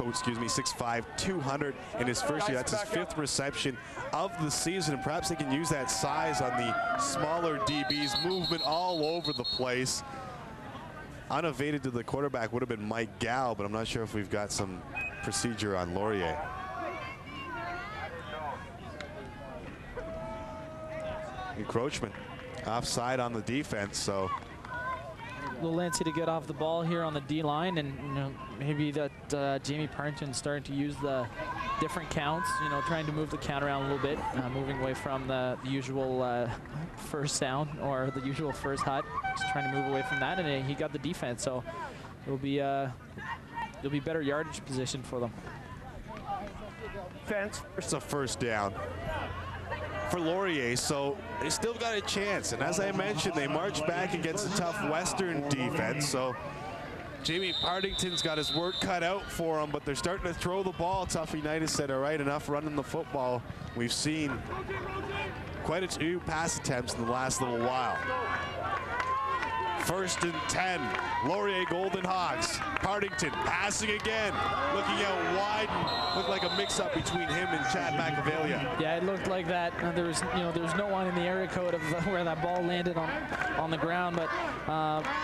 excuse me, 6'5", 200 in his first year. That's his 5th reception of the season. And perhaps they can use that size on the smaller DBs. Movement all over the place. Unevaded to the quarterback would have been Mike Gow, but I'm not sure if we've got some procedure on Laurier. Encroachment. Offside on the defense, so. A little antsy to get off the ball here on the D-line, and you know, maybe that Jamie Partington's starting to use the different counts, you know, trying to move the count around a little bit, moving away from the usual first down or the usual first hut, just trying to move away from that, and he got the defense, so it'll be better yardage position for them. It's a first down for Laurier, so they still got a chance. And as I mentioned, they march back against a tough Western defense. So Jamie Partington's got his work cut out for him, but they're starting to throw the ball. Tough United said, all right, enough running the football. We've seen quite a few pass attempts in the last little while. 1st and 10, Laurier Golden Hawks. Partington passing again, looking out wide, and looked like a mix-up between him and Chad McAvalia. Yeah, it looked like that. There was no one in the area code of where that ball landed on the ground, but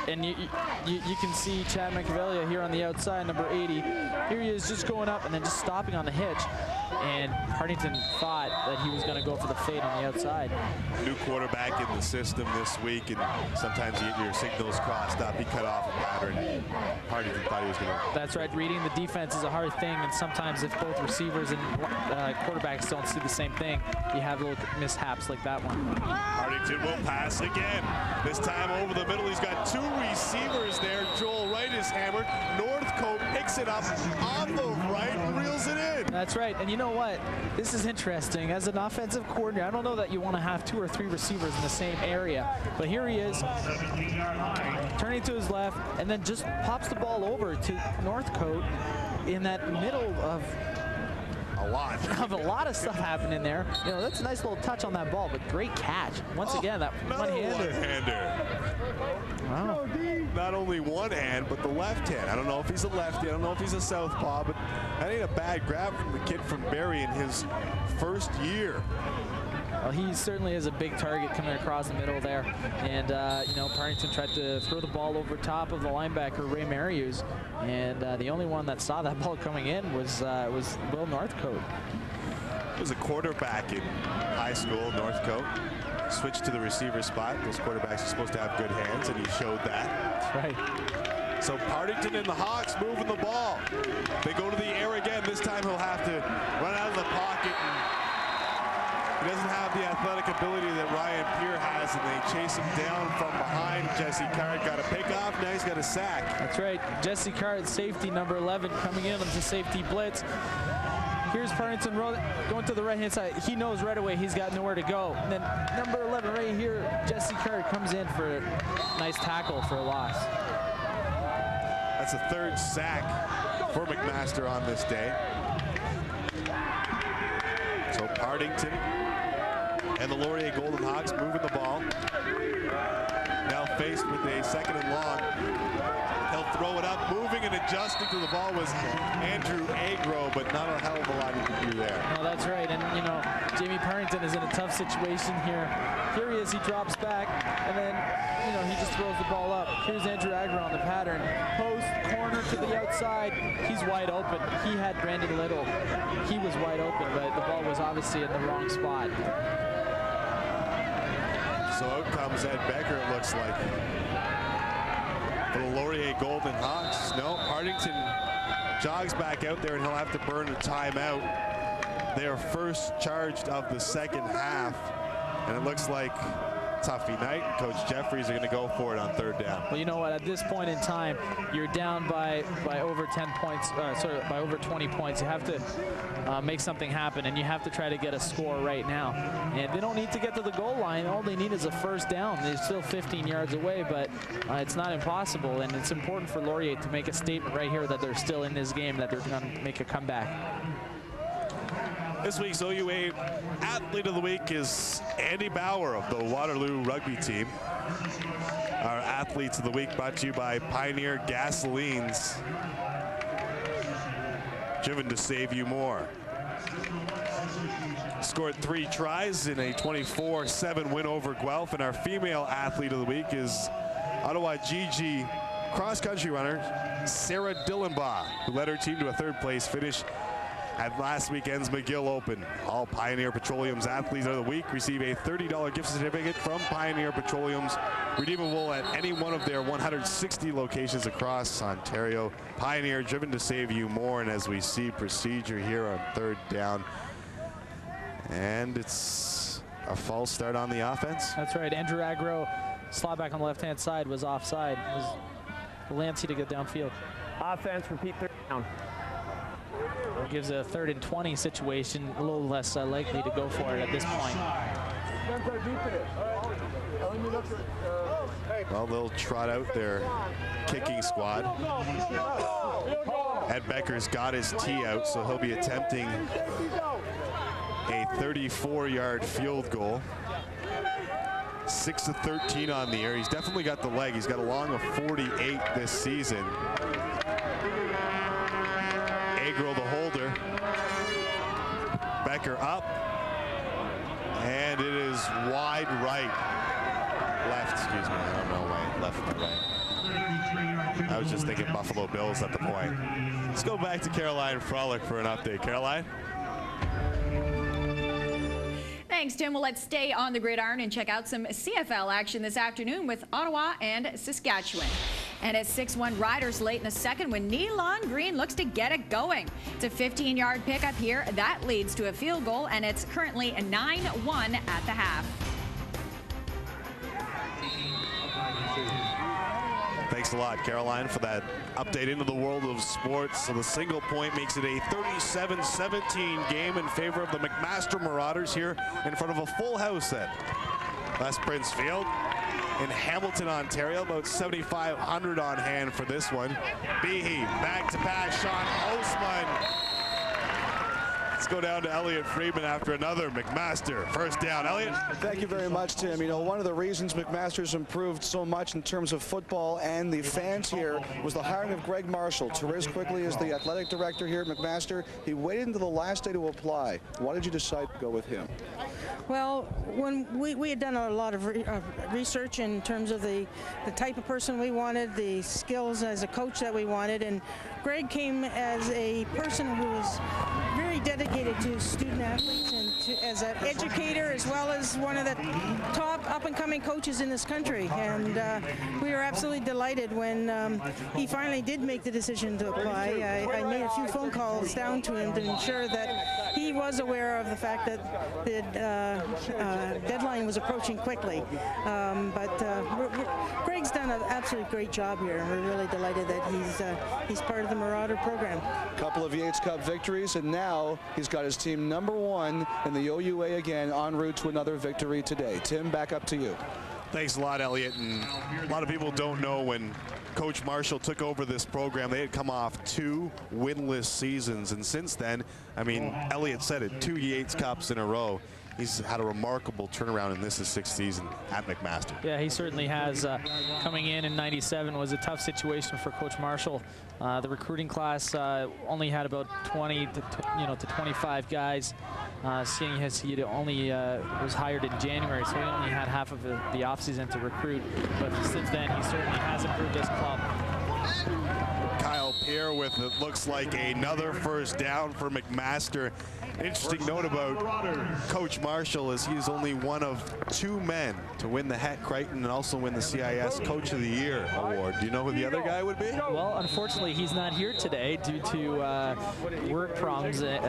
and you can see Chad McAvalia here on the outside, number 80. Here he is, just going up and then just stopping on the hitch. And Partington thought that he was going to go for the fade on the outside. New quarterback in the system this week, and sometimes you get your signals crossed up. He cut off a pattern. Partington thought he was going to. That's right. Reading the defense is a hard thing, and sometimes if both receivers and quarterbacks don't see the same thing, you have little mishaps like that one. Partington will pass again. This time over the middle. He's got 2 receivers there. Joel Wright is hammered. Northcote picks it up on the right, reels it in. That's right. And you know what? This is interesting. As an offensive coordinator, I don't know that you want to have 2 or 3 receivers in the same area. But here he is, turning to his left, and then just pops the ball over to Northcote in that middle of a lot of stuff happening there. You know, that's a nice little touch on that ball, but great catch. Once again, that one-hander. Wow. Not only one hand, but the left hand. I don't know if he's a lefty. I don't know if he's a southpaw, but that ain't a bad grab from the kid from Barrie in his first year. Well, he certainly is a big target coming across the middle there. And, you know, Partington tried to throw the ball over top of the linebacker, Ray Marius. And the only one that saw that ball coming in was Will Northcote. He was a quarterback in high school, Northcote. Switched to the receiver spot. Those quarterbacks are supposed to have good hands, and he showed that. That's right. So Partington and the Hawks moving the ball. They go to the air again. This time he'll have to run out of the pocket. And he doesn't have the athletic ability that Ryan Peer has, and they chase him down from behind. Jesse Card got a pickoff. Now he's got a sack. That's right. Jesse Card, safety number 11, coming in on the safety blitz. Here's Partington going to the right-hand side. He knows right away he's got nowhere to go. And then number 11 right here, Jesse Card comes in for a nice tackle for a loss. That's a 3rd sack for McMaster on this day. So Partington and the Laurier Golden Hawks moving the ball. Now faced with a 2nd and long. He'll throw it up, moving and adjusting to the ball was Andrew Agro, but not a hell of a lot he can do there. No, that's right. And, you know, Jamie Partington is in a tough situation here. Here he is, he drops back, and then, you know, he just throws the ball up. Here's Andrew Agro on the pattern. Post, corner to the outside. He's wide open. He had Brandon Little. He was wide open, but the ball was obviously in the wrong spot. So out comes Ed Becker, it looks like. For the Laurier Golden Hawks. No, Partington jogs back out there, and he'll have to burn a timeout. They are first charged of the 2nd half, and it looks like Tuffy Knight and Coach Jeffries are going to go for it on 3rd down. Well, you know what? At this point in time, you're down by over 10 points, by over 20 points. You have to make something happen, and you have to try to get a score right now. And they don't need to get to the goal line. All they need is a 1st down. They're still 15 yards away, but it's not impossible. And it's important for Laurier to make a statement right here that they're still in this game, that they're going to make a comeback. This week's OUA Athlete of the Week is Andy Bauer of the Waterloo Rugby Team. Our Athletes of the Week brought to you by Pioneer Gasolines. driven to save you more. Scored 3 tries in a 24-7 win over Guelph, and our female athlete of the week is Ottawa GG cross-country runner Sarah Dillenbaugh, who led her team to a 3rd place finish at last weekend's McGill Open. All Pioneer Petroleum's athletes of the week receive a $30 gift certificate from Pioneer Petroleum's, redeemable at any one of their 160 locations across Ontario. Pioneer, driven to save you more. And as we see procedure here on 3rd down, and it's a false start on the offense. That's right. Andrew Agro, slot back on the left-hand side, was offside. It was Lancey to get downfield. Offense, repeat 3rd down. It gives a 3rd and 20 situation, a little less likely to go for it at this point. Well, they'll trot out their kicking squad. Ed Becker's got his tee out, so he'll be attempting a 34-yard field goal. 6 of 13 on the air. He's definitely got the leg. He's got a long of 48 this season. Agro the holder. Becker up. And it is wide right. Left, excuse me. I don't know why. Left or right. I was just thinking Buffalo Bills at the point. Let's go back to Caroline Frolick for an update. Caroline? Thanks, Tim. Well, let's stay on the gridiron and check out some CFL action this afternoon with Ottawa and Saskatchewan. And it's 6-1 Riders late in the second when Nealon Green looks to get it going. It's a 15-yard pickup here. That leads to a field goal, and it's currently a 9-1 at the half. Thanks a lot, Caroline, for that update into the world of sports. So the single point makes it a 37-17 game in favor of the McMaster Marauders here in front of a full house at West Prince Field in Hamilton, Ontario. About 7,500 on hand for this one. Behe back to pass, Sean Postman. Let's go down to Elliot Friedman after another McMaster first down. Elliot. Thank you very much, Tim. You know, one of the reasons McMaster's improved so much in terms of football and the fans here was the hiring of Greg Marshall. Therese Quigley is the athletic director here at McMaster. He waited until the last day to apply. Why did you decide to go with him? Well, when we had done a lot of research in terms of the type of person we wanted, the skills as a coach that we wanted, and Greg came as a person who was very dedicated to student athletes and as an educator, as well as one of the top up-and-coming coaches in this country. And we were absolutely delighted when he finally did make the decision to apply. I made a few phone calls down to him to ensure that he was aware of the fact that the deadline was approaching quickly. Greg's done an absolutely great job here, and we're really delighted that he's part of the Marauder program. A couple of Yates Cup victories, and now he's got his team #1 in the OUA again, en route to another victory today. Tim, back up to you. Thanks a lot, Elliot. And a lot of people don't know, when Coach Marshall took over this program, they had come off 2 winless seasons. And since then, I mean, Elliot said it, 2 Yates Cups in a row. He's had a remarkable turnaround, and this is 6th season at McMaster. Yeah, he certainly has. Coming in '97 was a tough situation for Coach Marshall. The recruiting class only had about 20 to 25 guys, seeing as he only was hired in January, so he only had half of the offseason to recruit. But since then, he certainly has improved his club. Kyle Pierre with, it looks like, another first down for McMaster. Interesting note about Coach Marshall is he's only one of 2 men to win the Het Crichton and also win the CIS Coach of the Year award. Do you know who the other guy would be? Well, unfortunately, he's not here today due to work problems at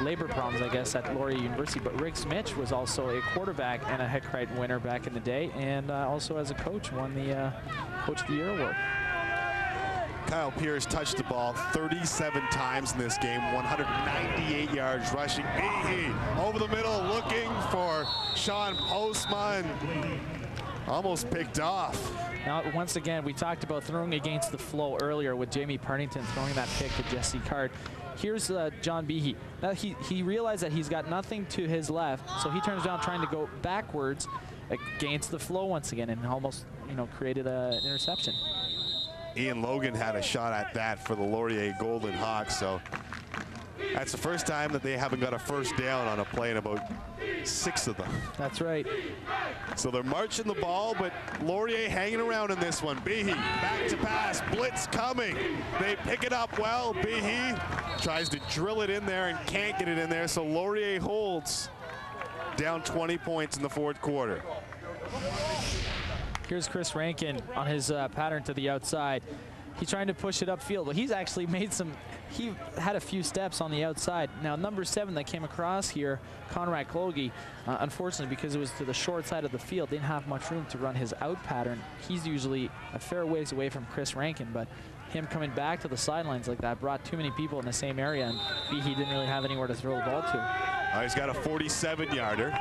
labor problems, I guess, at Laurier University. But Riggs Mitch was also a quarterback and a Het Crichton winner back in the day, and also as a coach won the Coach of the Year award. Kyle Pierce touched the ball 37 times in this game, 198 yards rushing. Behe over the middle looking for Sean Postman. Almost picked off. Now, once again, we talked about throwing against the flow earlier with Jamie Partington throwing that pick to Jesse Card. Here's John Behe. Now, he realized that he's got nothing to his left, so he turns around trying to go backwards against the flow once again and almost, created an interception. Ian Logan had a shot at that for the Laurier Golden Hawks. So that's the first time that they haven't got a first down on a play in about 6 of them. That's right. So they're marching the ball, but Laurier hanging around in this one. Behe back to pass, blitz coming. They pick it up well. Behe tries to drill it in there and can't get it in there. So Laurier holds, down 20 points in the 4th quarter. Here's Chris Rankin on his pattern to the outside. He's trying to push it upfield, but he's actually made some, he had a few steps on the outside. Now, number 7 that came across here, Conrad Kloge, unfortunately, because it was to the short side of the field, didn't have much room to run his out pattern. He's usually a fair ways away from Chris Rankin, but him coming back to the sidelines like that brought too many people in the same area, and he didn't really have anywhere to throw the ball to. He's got a 47-yarder.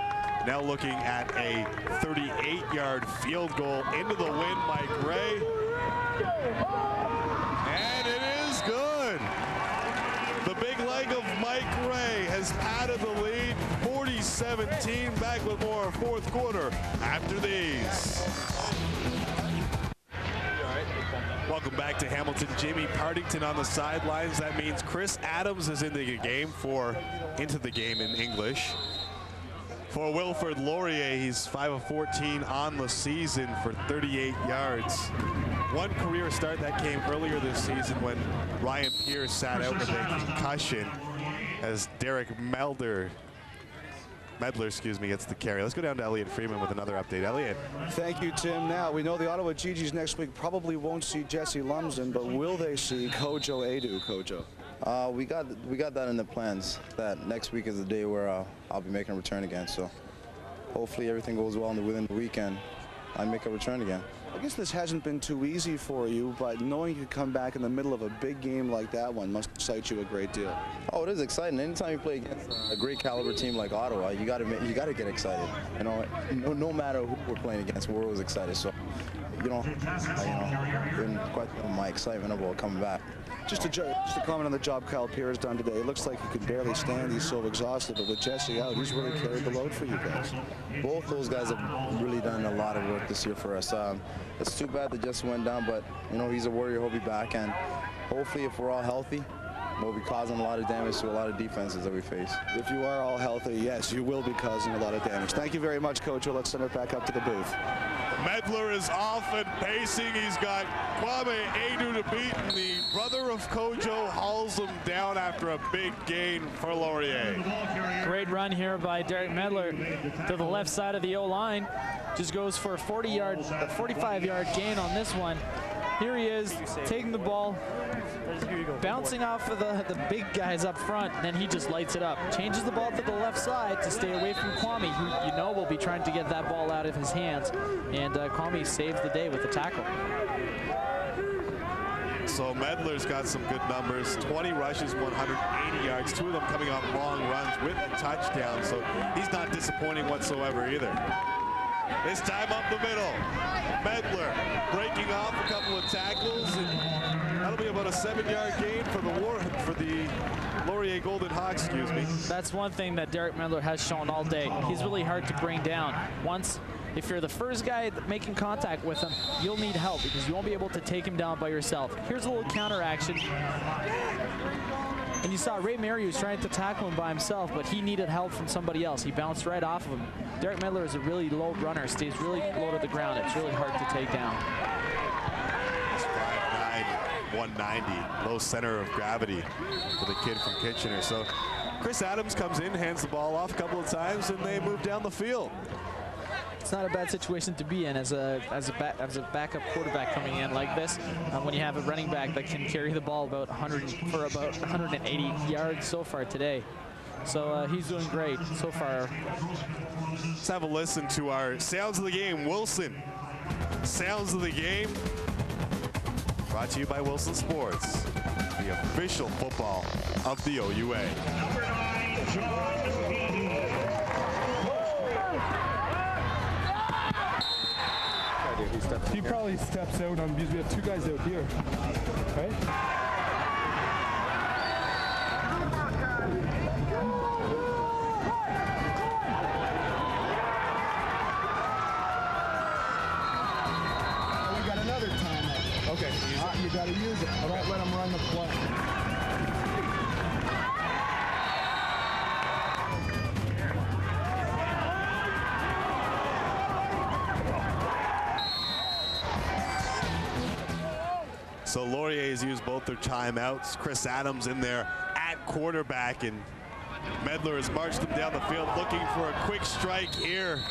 Now looking at a 38-yard field goal into the wind by Gray. And it is good. The big leg of Mike Gray has padded the lead, 40-17. Back with more 4th quarter after these. Welcome back to Hamilton. Jamie Partington on the sidelines. That means Chris Adams is into the game in English. For Wilfrid Laurier, he's 5 of 14 on the season for 38 yards. One career start that came earlier this season when Ryan Pierce sat out with a concussion as Derek Medler, gets the carry. Let's go down to Elliot Freeman with another update. Elliot. Thank you, Tim. Now, we know the Ottawa GGs next week probably won't see Jesse Lumsden, but will they see Kojo Adu, Kojo? We got that in the plans, that next week is the day where I'll be making a return again. So hopefully everything goes well within the weekend. I make a return again. I guess this hasn't been too easy for you, but knowing you could come back in the middle of a big game like that one must excite you a great deal. Oh, it is exciting. Anytime you play against a great caliber team like Ottawa, you got to get excited. You know, no matter who we're playing against, we're always excited. So, been quite my excitement about coming back. Just a comment on the job Kyle Pierce done today. It looks like he could barely stand. He's so exhausted, but with Jesse out, he's really carried the load for you guys. Both those guys have really done a lot of work this year for us. It's too bad that Jesse went down, but he's a warrior. He'll be back, and hopefully, if we're all healthy, we'll be causing a lot of damage to a lot of defenses that we face. If you are all healthy, yes, you will be causing a lot of damage. Thank you very much, Coach. Let's send it back up to the booth. Medler is off and pacing. He's got Kwame Adu to beat, and the brother of Kojo hauls him down after a big gain for Laurier. Great run here by Derek Medler to the left side of the O-line. Just goes for a 45-yard gain on this one. Here he is, taking the ball, bouncing off of the big guys up front, and then he just lights it up. Changes the ball to the left side to stay away from Kwame, who will be trying to get that ball out of his hands. And Kwame saves the day with the tackle. So Medler's got some good numbers, 20 rushes, 180 yards, 2 of them coming on long runs with a touchdown. So he's not disappointing whatsoever either. This time up the middle. Medler breaking off a couple of tackles, and that'll be about a 7-yard gain for the Laurier Golden Hawks, That's one thing that Derek Medler has shown all day. He's really hard to bring down. If you're the first guy making contact with him, you'll need help because you won't be able to take him down by yourself. Here's a little counter action. And you saw Ray Mary was trying to tackle him by himself, but he needed help from somebody else. He bounced right off of him. Derek Medler is a really low runner, stays really low to the ground. It's really hard to take down. He's 5'9", 190, low center of gravity for the kid from Kitchener. So Chris Adams comes in, hands the ball off a couple of times, and they move down the field. It's not a bad situation to be in as a backup quarterback coming in like this. When you have a running back that can carry the ball about 180 yards so far today. So he's doing great so far. Let's have a listen to our Sounds of the Game. Wilson, Sounds of the Game. Brought to you by Wilson Sports, the official football of the OUA. He probably steps out on because we have 2 guys out here, right? We got another time. Okay, you got to use it. Don't let him run the play. So Laurier has used both their timeouts. Chris Adams in there at quarterback, and Medler has marched them down the field looking for a quick strike here.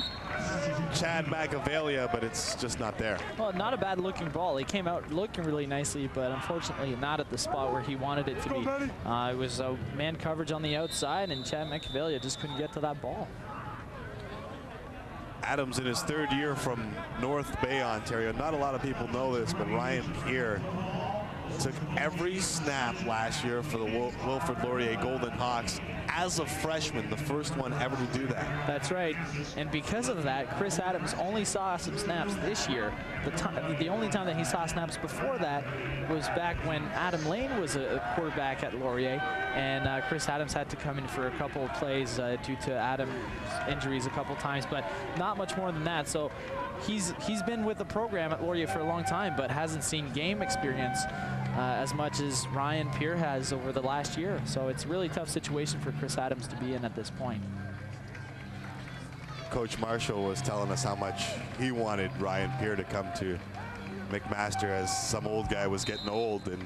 Chad McAvalia, but it's just not there. Well, not a bad looking ball. He came out looking really nicely, but unfortunately not at the spot where he wanted it to be. It was man coverage on the outside, and Chad McAvalia just couldn't get to that ball. Adams in his third year from North Bay, Ontario. Not a lot of people know this, but Ryan Pierre took every snap last year for the Wilfrid Laurier Golden Hawks as a freshman, the first one ever to do that. That's right, and because of that, Chris Adams only saw some snaps this year. The only time that he saw snaps before that was back when Adam Lane was a quarterback at Laurier, and Chris Adams had to come in for a couple of plays due to Adam's injuries a couple times, but not much more than that. So he's been with the program at Laurier for a long time, but hasn't seen game experience as much as Ryan Pierre has over the last year. So it's a really tough situation for Chris Adams to be in at this point. Coach Marshall was telling us how much he wanted Ryan Pierre to come to McMaster, as some old guy was getting old and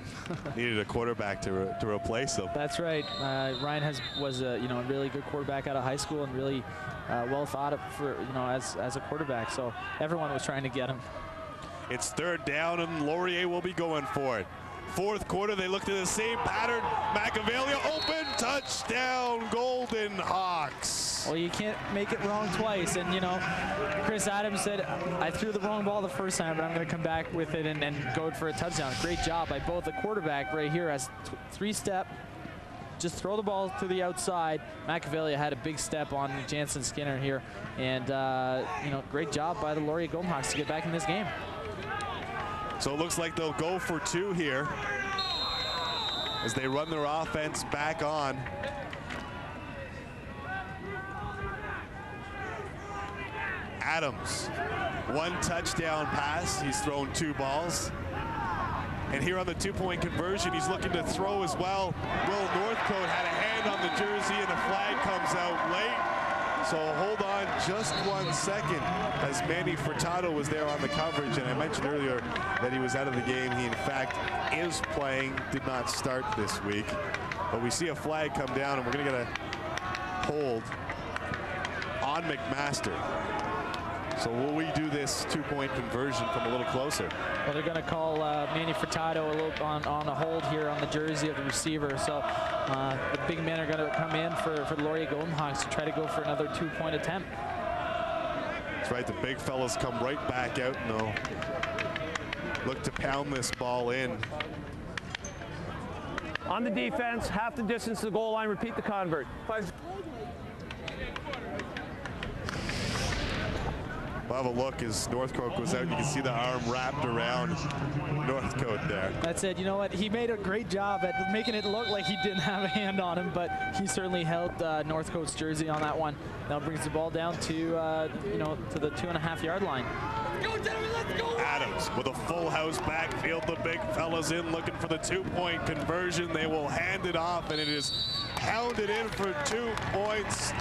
needed a quarterback to replace him. That's right. Ryan was a really good quarterback out of high school, and really well thought of for as a quarterback. So everyone was trying to get him. It's third down, and Laurier will be going for it. Fourth quarter, they looked at the same pattern. McAvalia open, touchdown, Golden Hawks. Well, you can't make it wrong twice. And, Chris Adams said, I threw the wrong ball the first time, but I'm going to come back with it and go for a touchdown. Great job by both the quarterback right here as three-step. Just throw the ball to the outside. McAvalia had a big step on Jansen Skinner here. And, great job by the Laurier Golden Hawks to get back in this game. So it looks like they'll go for two here as they run their offense back on. Adams, one touchdown pass. He's thrown two balls. And here on the two-point conversion, he's looking to throw as well. Will Northcote had a hand on the jersey, and the flag comes out late. So hold on just 1 second, as Manny Furtado was there on the coverage, and I mentioned earlier that he was out of the game. He in fact is playing, did not start this week. But we see a flag come down, and we're gonna get a hold on McMaster. So will we do this two-point conversion from a little closer? Well, they're going to call Manny Furtado a little on a hold here on the jersey of the receiver. So the big men are going to come in for the Laurier Golden Hawks to try to go for another two-point attempt. That's right. The big fellas come right back out, and they'll look to pound this ball in. On the defense, half the distance to the goal line, repeat the convert. We'll have a look as Northcote goes out. You can see the arm wrapped around Northcote there. That's it. You know what? He made a great job at making it look like he didn't have a hand on him, but he certainly held Northcote's jersey on that one. Now brings the ball down to to the 2.5-yard line. Adams with a full house backfield. The big fellas in looking for the two-point conversion. They will hand it off, and it is pounded in for 2 points.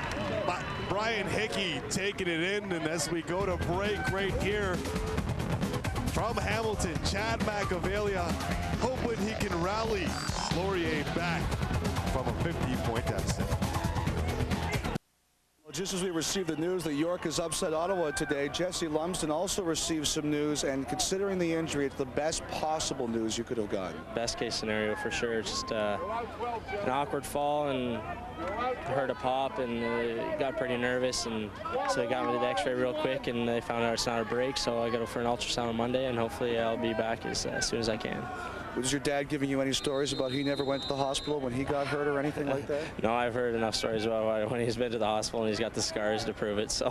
Brian Hickey taking it in, and as we go to break right here from Hamilton, Chad McAvalia hoping he can rally Laurier back from a 15-point deficit. Just as we received the news that York has upset Ottawa today, Jesse Lumsden also received some news, and considering the injury, it's the best possible news you could have gotten. Best case scenario for sure. Just an awkward fall and heard a pop and got pretty nervous, and so they got me the x-ray real quick, and they found out it's not a break, so I got to go for an ultrasound on Monday, and hopefully I'll be back as soon as I can. Was your dad giving you any stories about he never went to the hospital when he got hurt or anything like that? No, I've heard enough stories about when he's been to the hospital and he's got the scars to prove it, so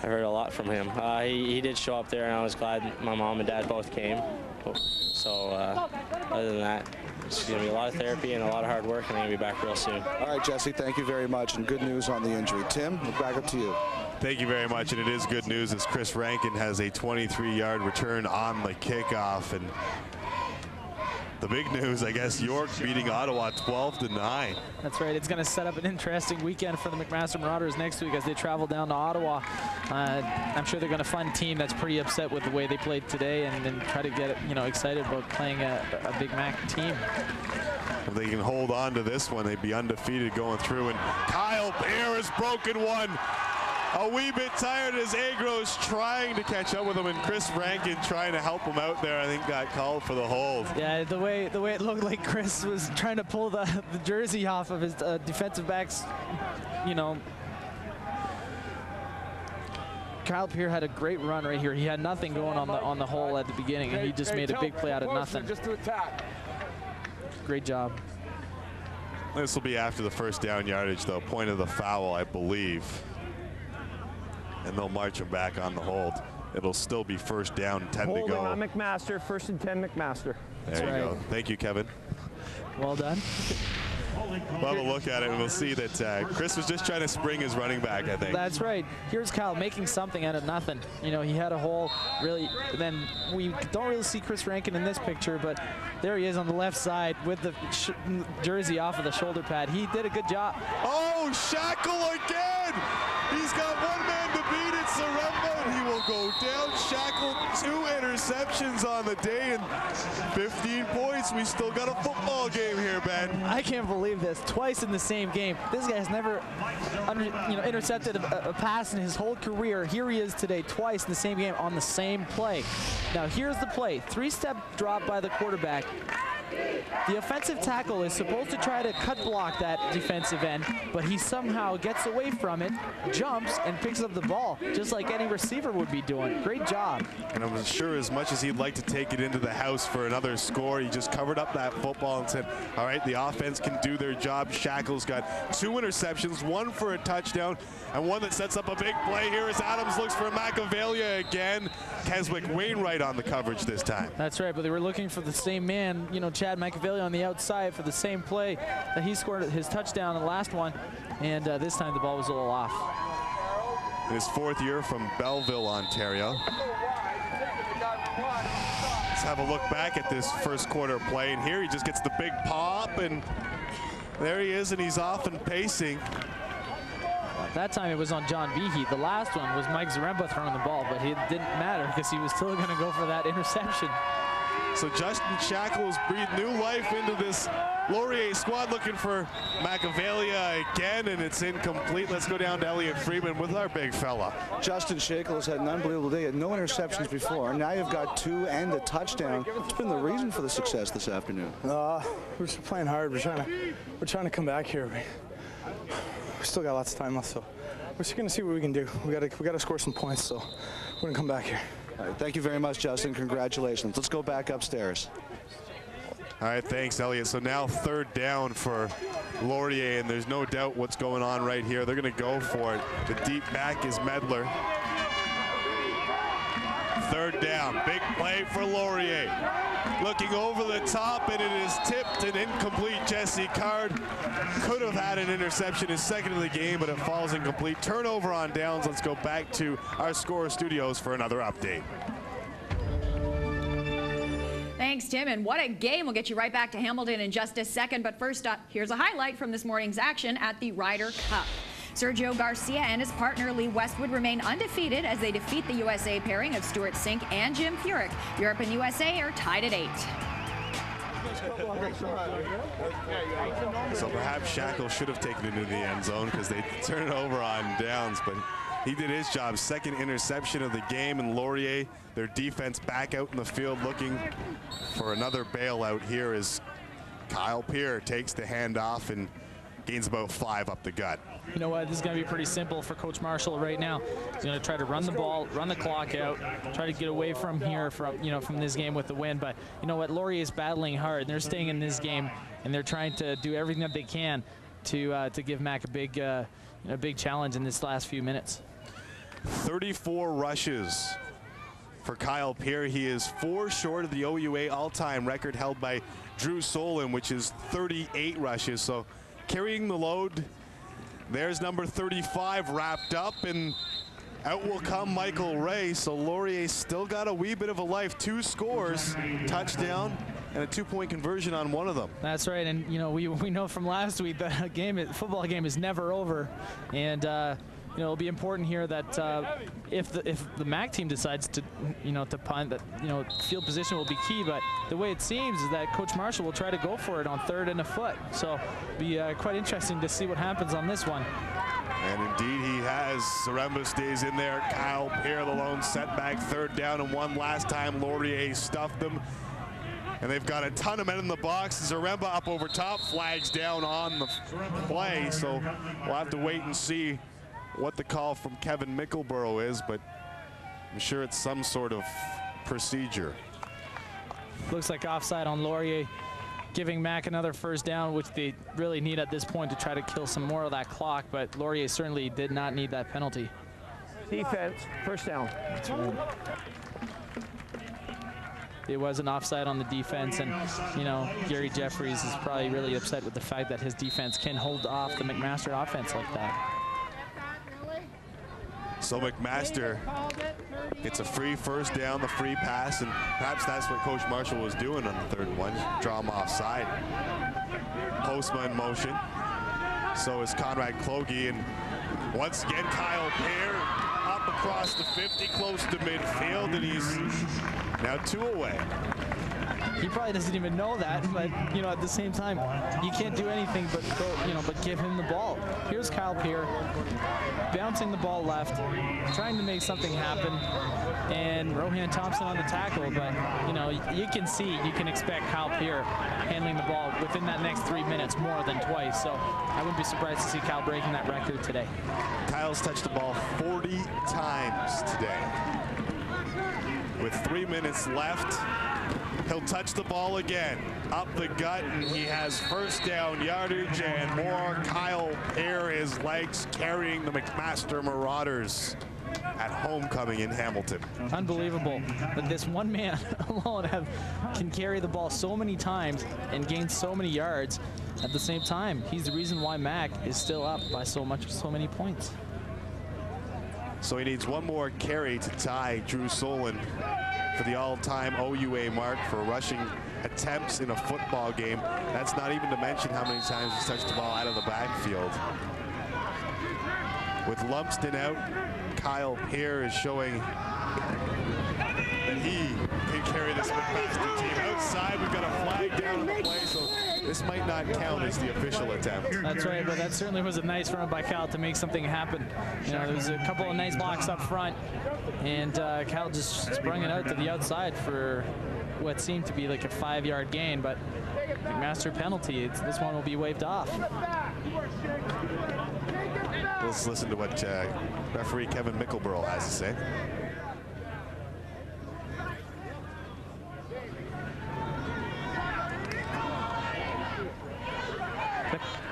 I heard a lot from him. He did show up there, and I was glad my mom and dad both came. So other than that, it's going to be a lot of therapy and a lot of hard work, and I'm going to be back real soon. All right, Jesse, thank you very much, and good news on the injury. Tim, we're back up to you. Thank you very much, and it is good news as Chris Rankin has a 23-yard return on the kickoff. And the big news, I guess, York beating Ottawa 12-9. That's right. It's going to set up an interesting weekend for the McMaster Marauders next week as they travel down to Ottawa. I'm sure they're going to find a team that's pretty upset with the way they played today and try to get excited about playing a Big Mac team. If they can hold on to this one, they'd be undefeated going through. And Kyle Pear has broken one. A wee bit tired as Agros trying to catch up with him, and Chris Rankin trying to help him out there. I think got called for the hold. Yeah, the way it looked like Chris was trying to pull the jersey off of his defensive backs. Kyle Pear had a great run right here. He had nothing going on the hole at the beginning, and he just made a big play out of nothing. Just to attack. Great job. This will be after the first down yardage, though. Point of the foul, I believe. And they'll march him back on the hold. It'll still be first down, 10 to go. Holding on McMaster, 1st and 10 McMaster. There you go. Thank you, Kevin. Well done. We'll have a look at it, and we'll see that Chris was just trying to spring his running back, I think. That's right. Here's Kyle making something out of nothing. He had a hole, really. Then we don't really see Chris Rankin in this picture, but there he is on the left side with the jersey off of the shoulder pad. He did a good job. Oh, Shackle again! He's got one man to beat it, Saremba, and he will go down. Shackle, 2 interceptions on the day and 15 points. We still got a football game here, Ben. I can't believe this. Twice in the same game. This guy's never intercepted a pass in his whole career. Here he is today, twice in the same game on the same play. Now here's the play. 3-step drop by the quarterback. The offensive tackle is supposed to try to cut block that defensive end, but he somehow gets away from it, jumps, and picks up the ball, just like any receiver would be doing. Great job. And I'm sure as much as he'd like to take it into the house for another score, he just covered up that football and said, all right, the offense can do their job. Shackle's got 2 interceptions, 1 for a touchdown, and 1 that sets up a big play here as Adams looks for Machiavelli again. Keswick Wainwright on the coverage this time. That's right, but they were looking for the same man, Chad Machiavelli on the outside for the same play that he scored his touchdown in the last one, and this time the ball was a little off. In his 4th year from Belleville, Ontario. Let's have a look back at this first quarter play, and here he just gets the big pop, and there he is, and he's off and pacing. That time it was on John Behe. The last one was Mike Zaremba throwing the ball, but it didn't matter because he was still going to go for that interception. So Justin Shackle has breathed new life into this Laurier squad, looking for Machiavelli again, and it's incomplete. Let's go down to Elliot Freeman with our big fella. Justin Shackle has had an unbelievable day. Had no interceptions before. Now you've got 2 and a touchdown. What's been the reason for the success this afternoon? We're just playing hard. We're trying to come back here. We still got lots of time left, so we're just going to see what we can do. We got to score some points, so we're going to come back here. All right, thank you very much, Justin. Congratulations. Let's go back upstairs. All right, thanks, Elliot. So now 3rd down for Laurier, and there's no doubt what's going on right here. They're going to go for it. The deep back is Medler. 3rd down, big play for Laurier. Looking over the top, and it is tipped and incomplete. Jesse Card could have had an interception, his 2nd of the game, but it falls incomplete. Turnover on downs. Let's go back to our Score Studios for another update. Thanks, Tim, and what a game. We'll get you right back to Hamilton in just a second, but first up, here's a highlight from this morning's action at the Ryder Cup. Sergio Garcia and his partner Lee Westwood remain undefeated as they defeat the USA pairing of Stuart Sink and Jim Furyk. Europe and USA are tied at 8. So perhaps Shackle should have taken it into the end zone because they turn it over on downs, but he did his job. 2nd interception of the game, and Laurier, their defense, back out in the field looking for another bailout here as Kyle Pear takes the handoff and gains about 5 up the gut. You know what? This is going to be pretty simple for Coach Marshall right now. He's going to try to run the ball, run the clock out, try to get away from here, from this game with the win. But you know what? Laurier is battling hard. They're staying in this game, and they're trying to do everything that they can to give Mac a big challenge in this last few minutes. 34 rushes for Kyle Pear. He is 4 short of the OUA all-time record held by Drew Solon, which is 38 rushes. So carrying the load. There's number 35 wrapped up, and Out will come Michael Ray, so Laurier still got a wee bit of a life. 2 scores, touchdown, and a 2-point conversion on one of them. That's right, and you know we know from last week that football game is never over, and you know it'll be important here that if the MAC team decides to to punt, that field position will be key. But the way it seems is that Coach Marshall will try to go for it on 3rd and a foot. So it'll be quite interesting to see what happens on this one. And indeed he has. Zaremba stays in there. Kyle Peer, the lone setback, 3rd down and 1. Last time Laurier stuffed them. And they've got a ton of men in the box. Zaremba up over top, flags down on the play. So we'll have to wait and see what the call from Kevin Mickleborough is, but I'm sure it's some sort of procedure. Looks like offside on Laurier, giving Mac another 1st down, which they really need at this point to try to kill some more of that clock, but Laurier certainly did not need that penalty. Defense, 1st down. That's right. It was an offside on the defense, and Gary Jeffries is probably really upset with the fact that his defense can hold off the McMaster offense like that. So McMaster gets a free 1st down, the free pass, and perhaps that's what Coach Marshall was doing on the 3rd and 1, draw him offside. Postma in motion. So is Conrad Kloge, and once again Kyle Peer up across the 50, close to midfield, and he's now 2 away. He probably doesn't even know that, but at the same time, you can't do anything but go, but give him the ball. Here's Kyle Peer, bouncing the ball left, trying to make something happen, and Rohan Thompson on the tackle. But you can expect Kyle Peer handling the ball within that next 3 minutes more than twice. So I wouldn't be surprised to see Kyle breaking that record today. Kyle's touched the ball 40 times today. With 3 minutes left, he'll touch the ball again. Up the gut, and he has 1st down yardage and more. Kyle Peer, his legs carrying the McMaster Marauders at homecoming in Hamilton. Unbelievable that this one man alone can carry the ball so many times and gain so many yards. At the same time, he's the reason why Mac is still up by so many points. So he needs one more carry to tie Drew Solon for the all-time OUA mark for rushing attempts in a football game. That's not even to mention how many times he's touched the ball out of the backfield. With Lumsden out, Kyle Peer is showing that he can carry this McMaster team. Outside, we've got a flag down on the play, so this might not count as the official attempt. That's right, but that certainly was a nice run by Kyle to make something happen. There was a couple of nice blocks up front, and Kyle just sprung it out to the outside for what seemed to be like a 5-yard gain, but McMaster penalty. This one will be waved off. Let's listen to what referee Kevin Mickleborough has to say.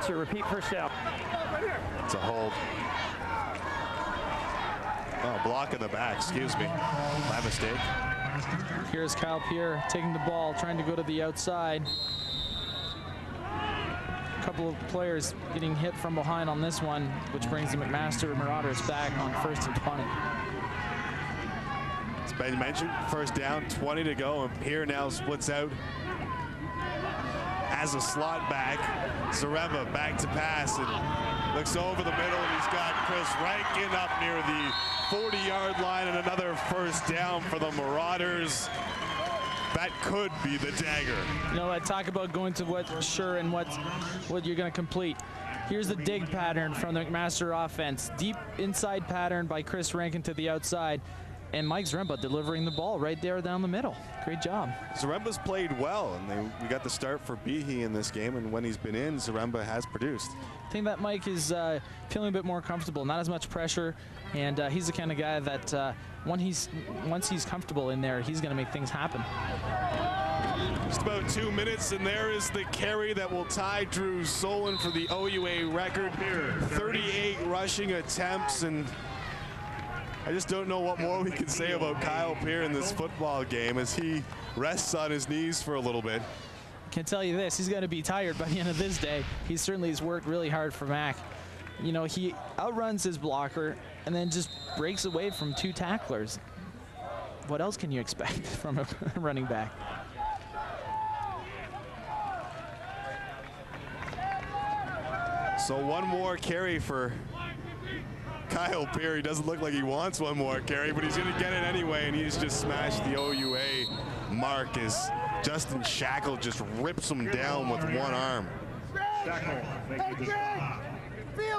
To repeat 1st down. It's a hold. Oh, block in the back, excuse me. My mistake. Here's Kyle Peer taking the ball, trying to go to the outside. A couple of players getting hit from behind on this one, which brings the McMaster Marauders back on 1st and 20. It's been mentioned, 1st down, 20 to go, and Peer now splits out as a slot back. Zaremba back to pass and looks over the middle, and he's got Chris Rankin up near the 40-yard line, and another 1st down for the Marauders. That could be the dagger. I talk about going to what's sure and what you're going to complete. Here's the dig pattern from the McMaster offense. Deep inside pattern by Chris Rankin to the outside. And Mike Zaremba delivering the ball right there down the middle. Great job. Zaremba's played well, and we got the start for Behe in this game, and when he's been in, Zaremba has produced. I think that Mike is feeling a bit more comfortable, not as much pressure, and he's the kind of guy that once he's comfortable in there, he's going to make things happen. Just about 2 minutes, and there is the carry that will tie Drew Solon for the OUA record. 38 rushing attempts, and I just don't know what more we can say about Kyle Peer in this football game as he rests on his knees for a little bit. I can tell you this, he's going to be tired by the end of this day. He certainly has worked really hard for Mac. He outruns his blocker and then just breaks away from 2 tacklers. What else can you expect from a running back? So one more carry for Kyle Peer. He doesn't look like he wants one more carry, but he's going to get it anyway, and he's just smashed the OUA mark as Justin Shackle just rips him down with one arm.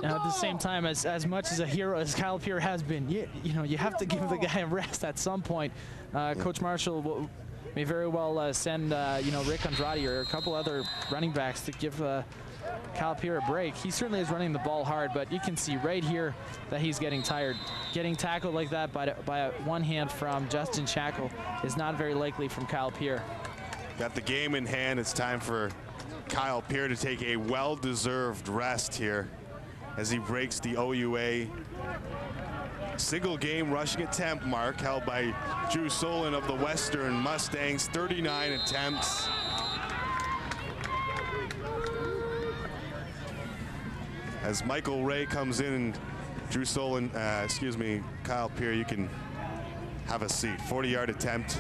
Now, at the same time, as much as a hero as Kyle Peer has been, you know, you have to give the guy a rest at some point. Coach Marshall may very well send, you know, Rick Andrade or a couple other running backs to give Kyle Peer a break. He certainly is running the ball hard, but you can see right here that he's getting tired. Getting tackled like that by one hand from Justin Shackle is not very likely from Kyle Peer. Got the game in hand. It's time for Kyle Peer to take a well-deserved rest here as he breaks the OUA single game rushing attempt mark held by Drew Solon of the Western Mustangs. 39 attempts. As Michael Ray comes in, and Drew Solon, excuse me, Kyle Peer, you can have a seat. 40-yard attempt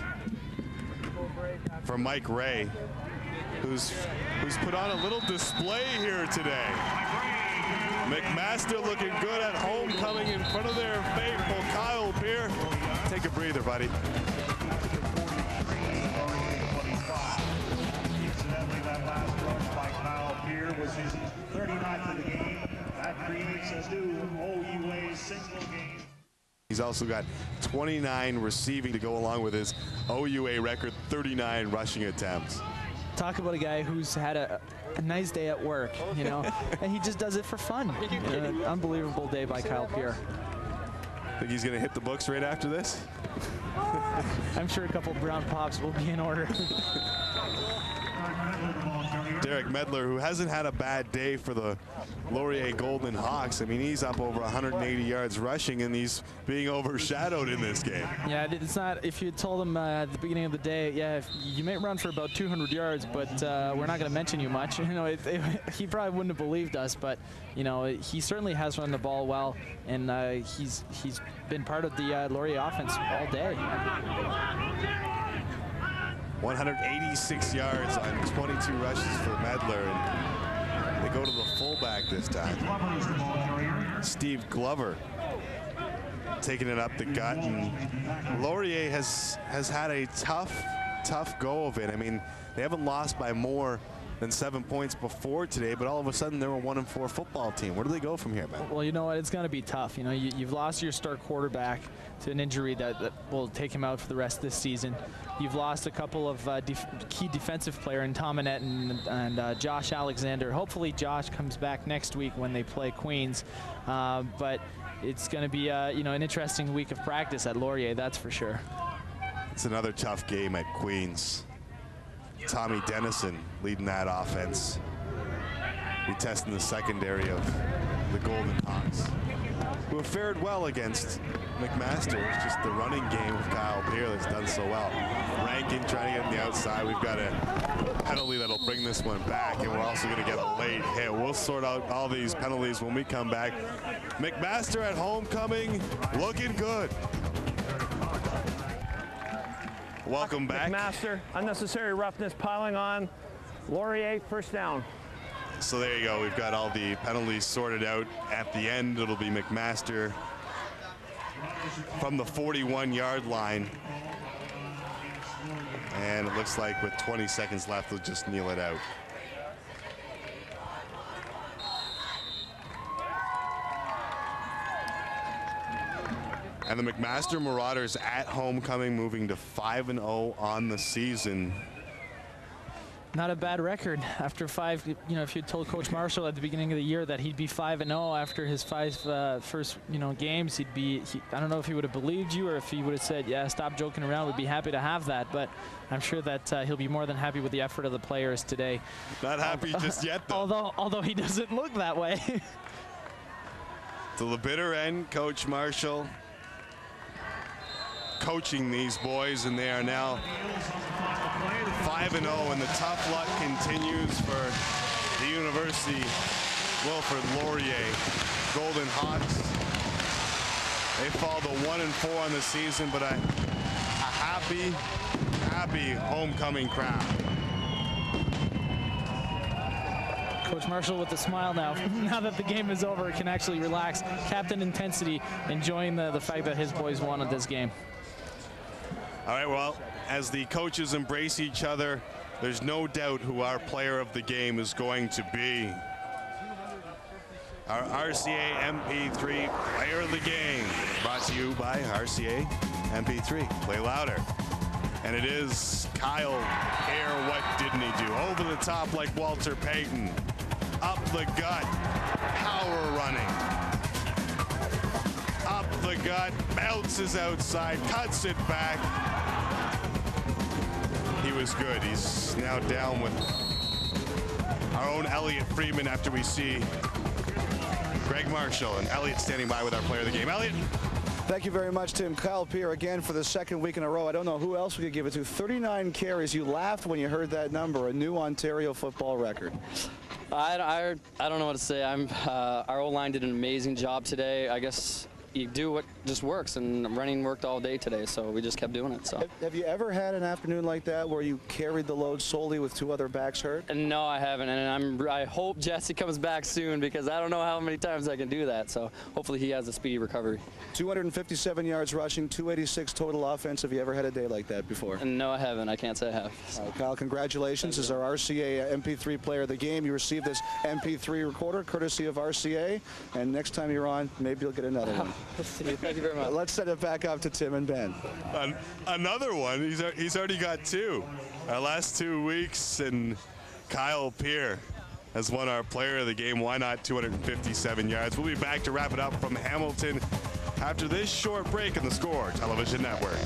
for Mike Ray, who's put on a little display here today. McMaster looking good at homecoming in front of their faithful Kyle Peer. Take a breather, buddy. Incidentally, that last rush by Kyle Peer was his 39th of the game. That creates a new OUA single game. He's also got 29 receiving to go along with his OUA record, 39 rushing attempts. Talk about a guy who's had a nice day at work, you know, and he just does it for fun. An unbelievable day by Kyle Peer. Think he's going to hit the books right after this? I'm sure a couple brown pops will be in order. Derek Medler, who hasn't had a bad day for the Laurier Golden Hawks. I mean, he's up over 180 yards rushing, and he's being overshadowed in this game. Yeah, it's not, if you told him at the beginning of the day, yeah, you may run for about 200 yards, but we're not going to mention you much. You know, he probably wouldn't have believed us, but, you know, he certainly has run the ball well, and he's been part of the Laurier offense all day. 186 yards on 22 rushes for Medler, and they go to the fullback this time. Steve Glover taking it up the gut, and Laurier has had a tough go of it. I mean, they haven't lost by more than 7 points before today, but all of a sudden they're a 1-4 football team. Where do they go from here, man? Well, you know what? It's going to be tough. You know, you've lost your star quarterback to an injury that will take him out for the rest of this season. You've lost a couple of key defensive player in Tom Annette and Josh Alexander. Hopefully Josh comes back next week when they play Queens. But it's going to be you know, an interesting week of practice at Laurier, that's for sure. It's another tough game at Queens. Tommy Dennison leading that offense. We testing the secondary of the Golden Hawks, who have fared well against McMaster. It's just the running game of Kyle Peer that's done so well. Rankin trying to get on the outside. We've got a penalty that'll bring this one back, and we're also going to get a late hit. We'll sort out all these penalties when we come back. McMaster at homecoming, looking good. Welcome back. McMaster, unnecessary roughness piling on. Laurier, first down. So there you go. We've got all the penalties sorted out. At the end, it'll be McMaster from the 41-yard line. And it looks like with 20 seconds left, they'll just kneel it out. And the McMaster Marauders at homecoming, moving to 5-0 on the season. Not a bad record after 5. You know, if you told Coach Marshall at the beginning of the year that he'd be 5-0 after his 5 first, you know, games, I don't know if he would have believed you or if he would have said, yeah, stop joking around, we'd be happy to have that. But I'm sure that he'll be more than happy with the effort of the players today. Not happy just yet, though. Although he doesn't look that way. To the bitter end, Coach Marshall coaching these boys, and they are now 5-0, and the tough luck continues for the University Wilfrid Laurier Golden Hawks. They fall to 1-4 on the season, but a happy homecoming crowd. Coach Marshall with a smile now. Now that the game is over, can actually relax. Captain intensity, enjoying the fact that his boys won at this game. All right, well, as the coaches embrace each other, there's no doubt who our player of the game is going to be. Our RCA MP3 player of the game, brought to you by RCA MP3. Play louder. And it is Kyle Kerr. What didn't he do? Over the top like Walter Payton. Up the gut, power running. Up the gut, bounces outside, cuts it back. He was good. He's now down with our own Elliot Friedman after we see Greg Marshall and Elliot standing by with our player of the game. Elliot. Thank you very much, Tim. Kyle Kerr again for the second week in a row. I don't know who else we could give it to. 39 carries. You laughed when you heard that number, a new Ontario football record. I don't know what to say. Our O-line did an amazing job today. I guess you do what just works, and running worked all day today, so we just kept doing it. So. Have you ever had an afternoon like that where you carried the load solely with two other backs hurt? No, I haven't, and I hope Jesse comes back soon because I don't know how many times I can do that. So hopefully he has a speedy recovery. 257 yards rushing, 286 total offense. Have you ever had a day like that before? No, I haven't. I can't say I have. Kyle, congratulations. As our RCA MP3 player of the game, you received this MP3 recorder courtesy of RCA, and next time you're on, maybe you'll get another one. Thank you very much. Let's send it back up to Tim and Ben. Another one. He's already got two. Our last 2 weeks, and Kyle Kerr has won our player of the game. Why not 257 yards? We'll be back to wrap it up from Hamilton after this short break in the Score Television Network.